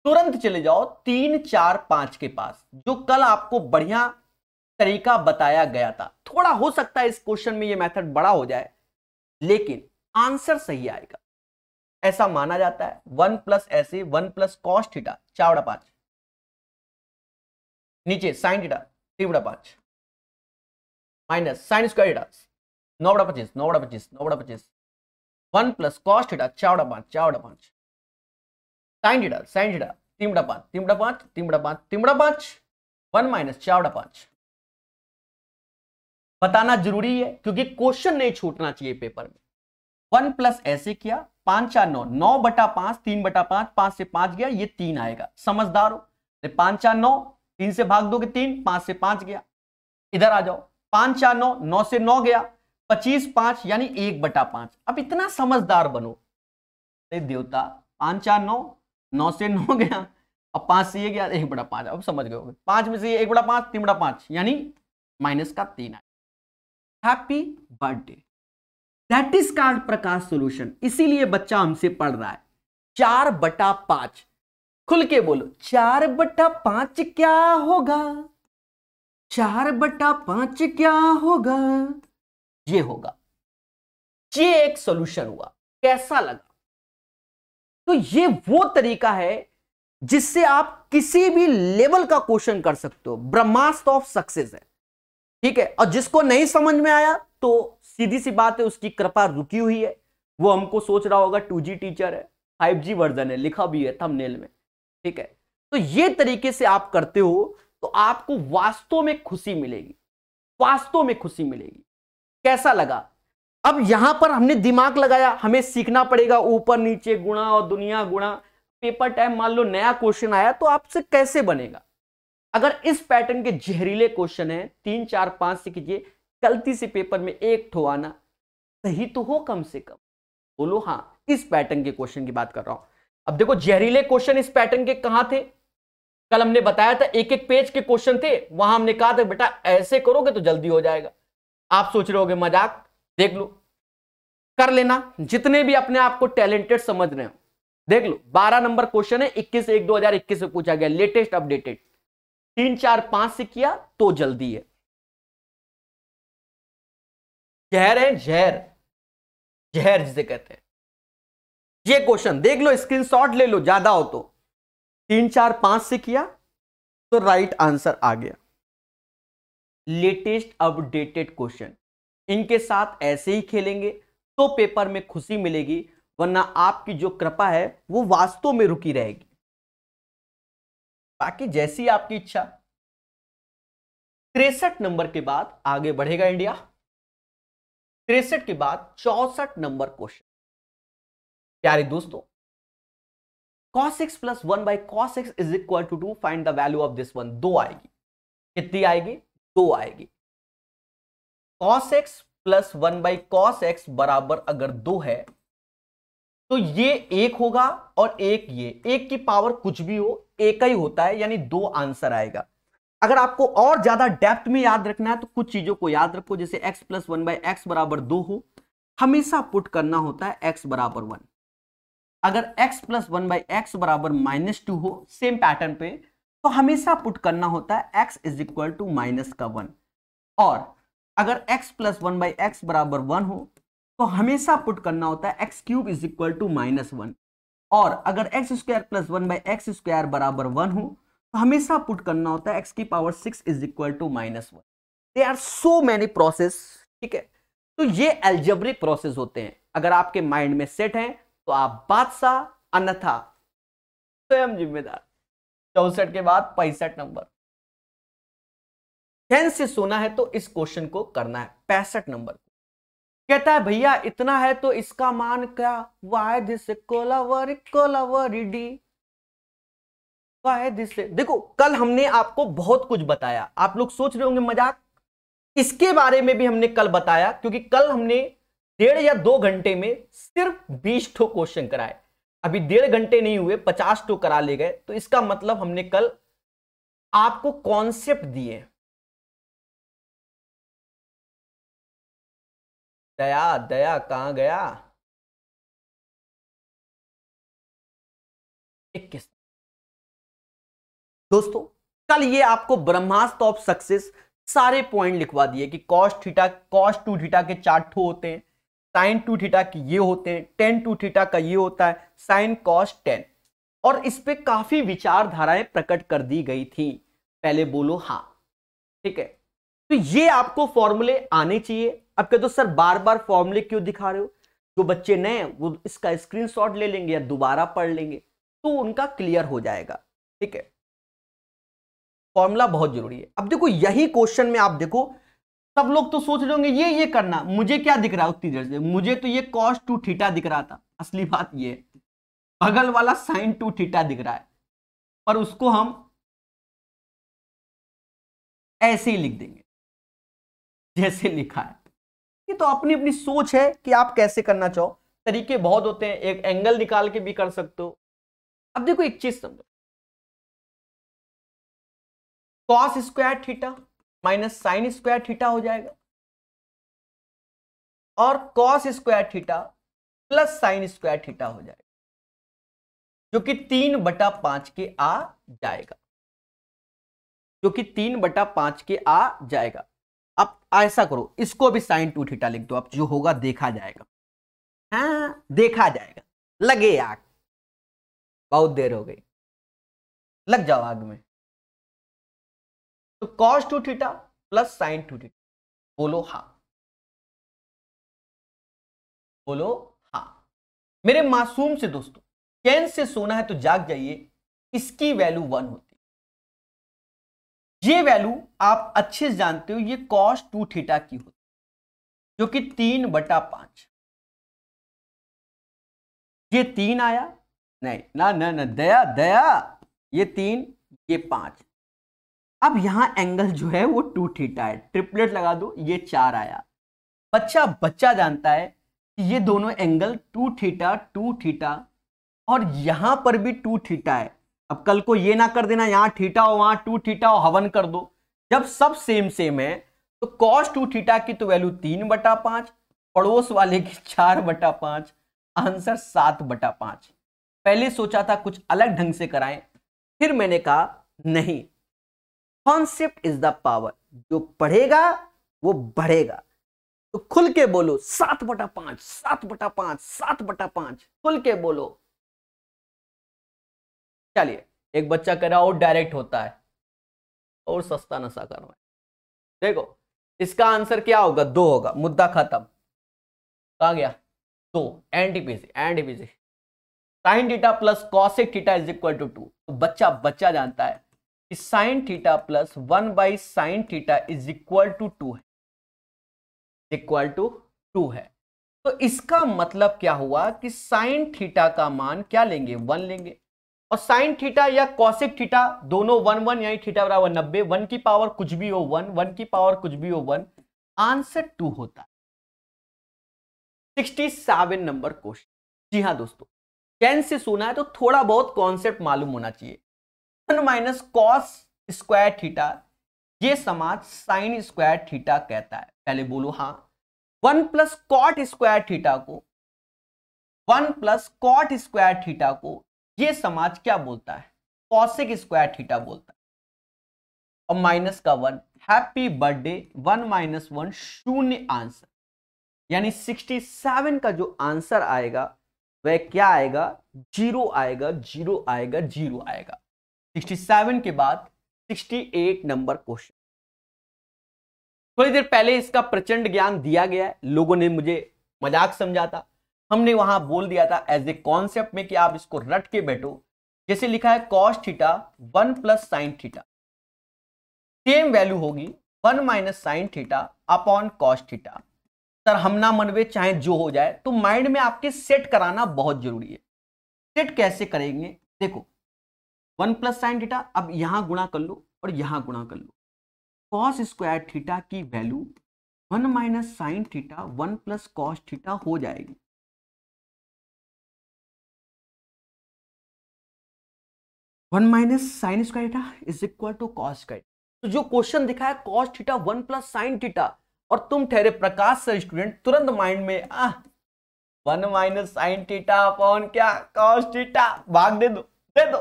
तुरंत चले जाओ 3 4 5 के पास, जो कल आपको बढ़िया तरीका बताया गया था। थोड़ा हो सकता है इस क्वेश्चन में ये मेथड बड़ा हो जाए लेकिन आंसर सही आएगा, ऐसा माना जाता है। 1 प्लस ऐसे 1 प्लस कॉस थीटा 4/5, नीचे sine theta 3/5 minus sine square theta 9/25 9/25 9/25, 1 plus cos theta 4/5 4/5, sine theta 3/5 3/5 3/5 3/5, 1 minus 4/5। बताना जरूरी है क्योंकि क्वेश्चन नहीं छूटना चाहिए पेपर में। 1 प्लस ऐसे किया 5 4 9, 9/5 3/5, 5 से 5 गया, ये 3 आएगा। समझदार हो, 5 4 9, 3 से भाग दोगे 3, 5 से 5 गया। इधर आ जाओ, 5 4 9, 9 से 9 गया, 25 5 यानी 1/5। अब इतना समझदार बनो। देवता 5 4 9, 9 से 9 गया, अब 5 से ये गया 1/5। अब समझ गए 5 में से 1/5 3/5 यानी माइनस का 3 आएगा। Happy birthday. That is called Prakash solution. इसीलिए बच्चा हमसे पढ़ रहा है। 4/5 खुल के बोलो, 4/5 क्या होगा? 4/5 क्या होगा? ये होगा। ये एक सॉल्यूशन हुआ। कैसा लगा? तो ये वो तरीका है जिससे आप किसी भी लेवल का क्वेश्चन कर सकते हो। ब्रह्मास्त्र ऑफ सक्सेस है, ठीक है। और जिसको नहीं समझ में आया तो सीधी सी बात है, उसकी कृपा रुकी हुई है। वो हमको सोच रहा होगा 2G टीचर है, 5G वर्जन है, लिखा भी है थंबनेल में, ठीक है। तो ये तरीके से आप करते हो तो आपको वास्तव में खुशी मिलेगी, वास्तव में खुशी मिलेगी। कैसा लगा? अब यहां पर हमने दिमाग लगाया, हमें सीखना पड़ेगा ऊपर नीचे गुणा और दुनिया गुणा। पेपर टाइम मान लो नया क्वेश्चन आया तो आपसे कैसे बनेगा? अगर इस पैटर्न के जहरीले क्वेश्चन है 3 4 5 से कीजिए, गलती से पेपर में एक ठो आना सही तो हो कम से कम। बोलो हाँ, इस पैटर्न के क्वेश्चन की बात कर रहा हूं। अब देखो जहरीले क्वेश्चन इस पैटर्न के कहां थे? कल हमने बताया था एक एक पेज के क्वेश्चन थे, वहां हमने कहा था बेटा ऐसे करोगे तो जल्दी हो जाएगा। आप सोच रहे होगे मजाक, देख लो, कर लेना। जितने भी अपने आप को टैलेंटेड समझ रहे हो देख लो, 12 नंबर क्वेश्चन है, 21/1/2021 से पूछा गया, लेटेस्ट अपडेटेड। 3 4 5 से किया तो जल्दी है। जहर है, जहर, जहर जिसे कहते हैं। ये क्वेश्चन देख लो, स्क्रीनशॉट ले लो, ज्यादा हो तो 3 4 5 से किया तो राइट आंसर आ गया। लेटेस्ट अपडेटेड क्वेश्चन, इनके साथ ऐसे ही खेलेंगे तो पेपर में खुशी मिलेगी, वरना आपकी जो कृपा है वो वास्तव में रुकी रहेगी। बाकी जैसी आपकी इच्छा। 63 नंबर के बाद आगे बढ़ेगा इंडिया। 63 के बाद 64 नंबर क्वेश्चन। प्यारे दोस्तों, cos x plus 1 by cos x is equal to 2, find the value of this one। 2 आएगी। कितनी आएगी? 2 आएगी। cos x plus 1 by cos x बराबर अगर 2 है तो ये 1 होगा और एक ये, एक की पावर कुछ भी हो एक ही होता है, यानी 2 आंसर आएगा। अगर आपको और ज्यादा डेप्थ में याद रखना है तो कुछ चीजों को याद रखो, जैसे x plus 1 by x बराबर 2 हो, हमेशा पुट करना होता है x बराबर 1। अगर x plus 1 by x बराबर -2 हो सेम पैटर्न पे, तो हमेशा पुट करना होता है x is equal to minus का 1। और अगर x plus 1 by x बराबर 1 हो तो हमेशा पुट करना होता है x cube is equal to -1। और अगर x square plus 1 by x square बराबर 1 हो तो हमेशा पुट करना होता है x की power 6 is equal to -1। They are so many process, ठीक है। तो ये एल्जेब्रिक प्रोसेस होते हैं, अगर आपके माइंड में सेट हैं तो आप बादशाह, अन्यथा स्वयं जिम्मेदार। 64 के बाद 65 नंबर। ध्यान से सोना है तो इस क्वेश्चन को करना है। 65 नंबर कहता है भैया इतना है तो इसका मान क्या? Why this Kolaveri D, why this. देखो कल हमने आपको बहुत कुछ बताया, आप लोग सोच रहे होंगे मजाक, इसके बारे में भी हमने कल बताया, क्योंकि कल हमने 1.5 या 2 घंटे में सिर्फ 20 ठो क्वेश्चन कराए। अभी 1.5 घंटे नहीं हुए 50 ठो करा ले गए, तो इसका मतलब हमने कल आपको कॉन्सेप्ट दिए। दया दया कहां गया? 21। दोस्तों कल ये आपको ब्रह्मास्त्र ऑफ सक्सेस सारे पॉइंट लिखवा दिए कि cos थीटा, cos 2 थीटा के 4 ठो होते हैं, sin 2 थीटा के ये होते हैं, tan 2 थीटा का ये होता है, sin cos tan। और इस पे काफी विचारधाराएं प्रकट कर दी गई थी। पहले बोलो हाँ, ठीक है। तो ये आपको फॉर्मूले आने चाहिए। अब कहते हो सर बार बार फॉर्मूले क्यों दिखा रहे हो? जो बच्चे नए हैं वो इसका स्क्रीनशॉट ले लेंगे या दोबारा पढ़ लेंगे तो उनका क्लियर हो जाएगा, ठीक है। फॉर्मूला बहुत जरूरी है। अब देखो यही क्वेश्चन में आप देखो, सब लोग तो सोच रहे होंगे ये करना, मुझे क्या दिख रहा है उतनी देर से? मुझे तो ये cos 2 थीटा दिख रहा था। असली बात ये बगल वाला sin 2 थीटा दिख रहा है, पर उसको हम ऐसे ही लिख देंगे जैसे लिखा है। ये तो अपनी अपनी सोच है कि आप कैसे करना चाहो, तरीके बहुत होते हैं, एक एंगल निकाल के भी कर सकते हो। अब देखो एक चीज समझो, cos square theta minus sine square theta हो जाएगा, और cos square theta plus sign square theta हो जाएगा, जो कि 3/5 के आ जाएगा, जो कि 3/5 के आ जाएगा। अब ऐसा करो, इसको भी साइन 2 थीटा लिख दो, अब जो होगा देखा जाएगा। हाँ देखा जाएगा, लगे आग, बहुत देर हो गई, लग जाओ आग में। तो cos 2 theta plus sign 2 theta, बोलो हाँ, बोलो हाँ। मेरे मासूम से दोस्तों, चैन से सोना है तो जाग जाइए, इसकी वैल्यू 1 होती है। ये वैल्यू आप अच्छे से जानते हो, ये कॉस 2 थीटा की होती है, जो कि 3/5। ये 3 आया, नहीं ना ना ना, दया दया, ये 3, ये 5। अब यहां एंगल जो है वो 2 थीटा है, ट्रिपलेट लगा दो, ये 4 आया। बच्चा बच्चा जानता है कि ये दोनों एंगल 2 थीटा 2 थीटा, और यहां पर भी 2 थीटा है। अब कल को ये ना कर देना यहां थीटा हो वहां 2 थीटा हो, हवन कर दो। जब सब सेम सेम है तो cos 2 थीटा की तो वैल्यू 3/5, पड़ोस वाले की 4/5, आंसर 7/5। पहले सोचा था कुछ अलग ढंग से कराएं, फिर मैंने कहा नहीं, कॉन्सेप्ट इज द पावर, जो पढ़ेगा वो बढ़ेगा। तो खुल के बोलो 7/5, 7/5, 7/5, खुल के बोलो। चलिए, एक बच्चा कह रहा और डायरेक्ट होता है, और सस्ता नशा कर रहा है। देखो इसका आंसर क्या होगा, 2 होगा, मुद्दा खत्म। कहा गया 2, NTPC NTPC. Sine theta plus cosec theta is equal to 2। तो बच्चा बच्चा जानता है कि sine theta plus 1/sin theta is equal to 2 है, इक्वल टू 2 है। तो इसका मतलब क्या हुआ कि साइन थीटा का मान क्या लेंगे, 1 लेंगे, और साइन थीटा या कॉसेक थीटा दोनों 1 1, यानी थीटा बराबर 90, 1 की पावर कुछ भी हो 1, 1 की पावर कुछ भी हो 1, आंसर 2 होता है। 67 नंबर क्वेश्चन। जी हाँ दोस्तों, चैन से सुना है तो थोड़ा बहुत कॉन्सेप्ट मालूम होना चाहिए। 1 माइनस कॉस स्क्वायर थीटा, ये समाज साइन स्क्वायर थीटा कहता है। पहले बोलो हाँ। 1 प्लस कॉट स्क्वायर थीटा को, 1 प्लस कॉट स्क्वायर थीटा को ये समाज क्या बोलता है, कॉसेक स्क्वायर थीटा बोलता है। और माइनस का 1, हैप्पी बर्थडे, 1 माइनस 1 शून्य आंसर, यानी 67 का जो आंसर आएगा वह क्या आएगा, 0 आएगा, 0 आएगा, 0 आएगा। 67 के बाद 68 नंबर क्वेश्चन। थोड़ी देर पहले इसका प्रचंड ज्ञान दिया गया है, लोगों ने मुझे मजाक समझा था, हमने वहां बोल दिया था एज ए कॉन्सेप्ट में कि आप इसको रट के बैठो। जैसे लिखा है cos theta 1 plus sine theta, same value होगी 1 minus sine theta upon cos theta. Sir हम ना मनवे चाहे जो हो जाए, तो माइंड में आपके सेट कराना बहुत जरूरी है। सेट कैसे करेंगे, देखो 1 प्लस साइन थीटा, अब यहां गुणा कर लो और यहां गुणा कर लो, कॉस स्क्वायर थीटा की value 1 minus sine theta 1 plus cos theta हो जाएगी। One minus sine square theta is equal to cos square. तो जो क्वेश्चन दिखा है cos theta 1 plus sine theta, और तुम ठहरे प्रकाश सर स्टूडेंट, तुरंत माइंड में 1 माइनस साइन थीटा अपॉन क्या, कॉस थीटा, भाग दे दो, दे दो,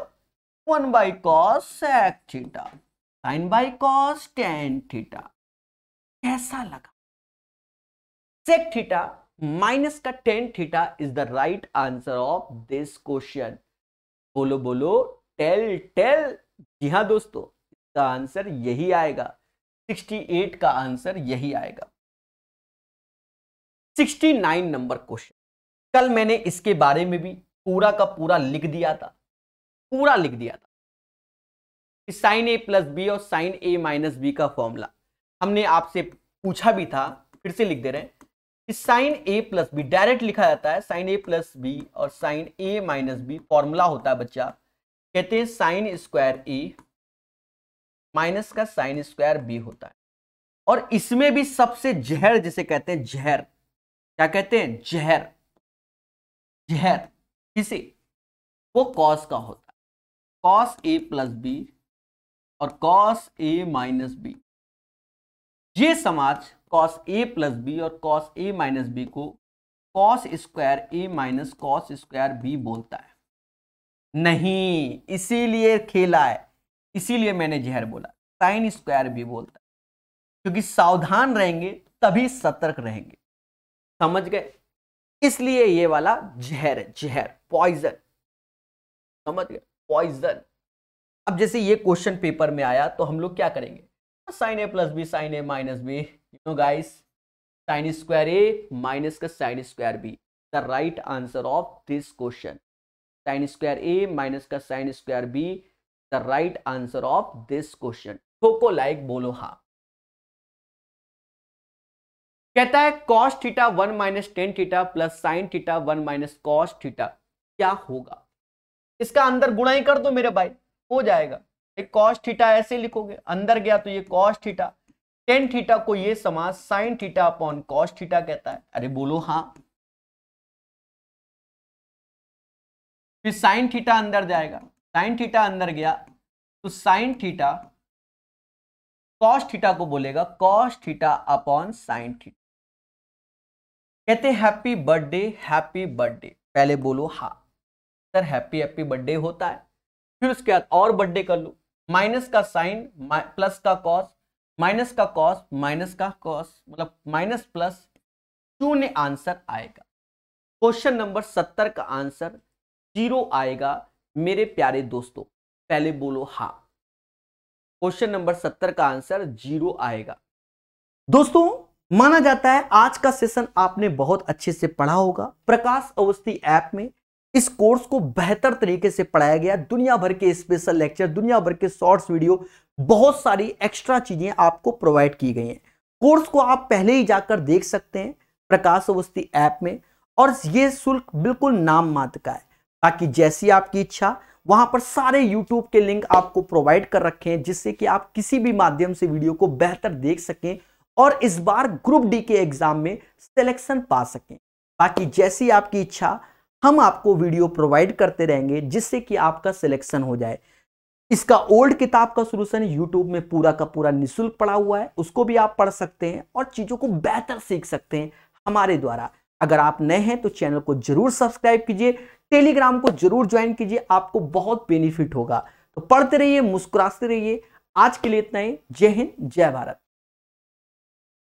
1 by cosec theta, sine by cos tan theta. कैसा लगा, सेक थीटा माइनस का tan theta is the right answer of this question. बोलो बोलो, टेल टेल। जी हाँ दोस्तों, इसका आंसर यही आएगा, 68 का आंसर यही आएगा। 69 नंबर क्वेश्चन, कल मैंने इसके बारे में भी पूरा का पूरा लिख दिया था, पूरा लिख दिया था कि साइन ए प्लस बी और साइन ए माइनस बी का फॉर्मूला। हमने आपसे पूछा भी था, फिर से लिख दे रहे हैं कि sign A plus B direct लिखा जाता है, साइन ए प्लस बी और sign A minus B formula होता है बच्चा, कहते हैं साइन स्क्वायर ए माइनस का साइन स्क्वायर बी होता है। और इसमें भी सबसे जहर जिसे कहते हैं जहर, क्या कहते हैं, जहर, जहर किसे, वो कॉस का होता है, कॉस ए प्लस बी और कॉस ए माइनस बी। ये समाज कॉस ए प्लस बी और कॉस ए माइनस बी को cos square A minus cos square B बोलता है नहीं, इसीलिए खेला है, इसीलिए मैंने जहर बोला। साइन स्क्वायर बी बोलता है, क्योंकि सावधान रहेंगे तभी सतर्क रहेंगे, समझ गए? इसलिए ये वाला जहर है, जहर, पॉइजन, समझ गए? पॉइजन। अब जैसे ये क्वेश्चन पेपर में आया तो हम लोग क्या करेंगे, sine A plus B sine A minus B, you know guys, sine square A minus का sine square B, the right answer of this question. Sine square A minus का sine square B, the right answer of this question. ठोको like, बोलो हाँ। कहता है cos theta 1 minus tan theta plus sine theta 1 minus cos theta क्या होगा? इसका अंदर गुणा ही कर दो मेरे भाई, हो जाएगा। एक कॉस थीटा ऐसे लिखोगे, अंदर गया तो ये कॉस थीटा, टेन थीटा को ये समाज sign theta upon cos theta कहता है। अरे बोलो हाँ। फिर साइन थीटा अंदर जाएगा, साइन थीटा अंदर गया तो साइन थीटा कॉस थीटा को बोलेगा cos theta upon sine theta. कहते हैं हैप्पी बर्थडे, हैप्पी बर्थडे, पहले बोलो हाँ सर, हैप्पी हैप्पी बर्थडे होता है। फिर उसके बाद और बर्थडे कर लो, माइनस का साइन प्लस का कॉस, माइनस का कॉस माइनस का कॉस, मतलब माइनस प्लस, शून्य आंसर आएगा। क्वेश्चन नंबर 70 का आंसर 0 आएगा मेरे प्यारे दोस्तों, पहले बोलो हाँ। क्वेश्चन नंबर 70 का आंसर 0 आएगा। दोस्तों माना जाता है आज का सेशन आपने बहुत अच्छे से पढ़ा होगा। प्रकाश अवस्थी ऐप में इस कोर्स को बेहतर तरीके से पढ़ाया गया, दुनिया भर के स्पेशल लेक्चर, दुनिया भर के शॉर्ट्स वीडियो, बहुत सारी एक्स्ट्रा चीजें आपको प्रोवाइड की गई हैं। कोर्स को आप पहले ही जाकर देख सकते हैं प्रकाश अवस्थी ऐप में, और ये शुल्क बिल्कुल नाम मात्र का है। बाकी जैसी आपकी इच्छा, वहां पर सारे YouTube के लिंक आपको प्रोवाइड कर रखे हैं, जिससे कि आप किसी भी माध्यम से वीडियो को बेहतर देख सकें और इस बार ग्रुप डी के एग्जाम में सिलेक्शन पा सकें। बाकी जैसी आपकी इच्छा, हम आपको वीडियो प्रोवाइड करते रहेंगे जिससे कि आपका सिलेक्शन हो जाए। इसका ओल्ड किताब का सॉल्यूशन YouTube में पूरा का पूरा निःशुल्क पड़ा हुआ है, उसको भी आप पढ़ सकते हैं और चीजों को बेहतर सीख सकते हैं हमारे द्वारा। अगर आप नए हैं तो चैनल को जरूर सब्सक्राइब कीजिए, टेलीग्राम को जरूर ज्वाइन कीजिए, आपको बहुत बेनिफिट होगा। तो पढ़ते रहिए, मुस्कुराते रहिए। आज के लिए इतना ही। जय हिंद, जय भारत।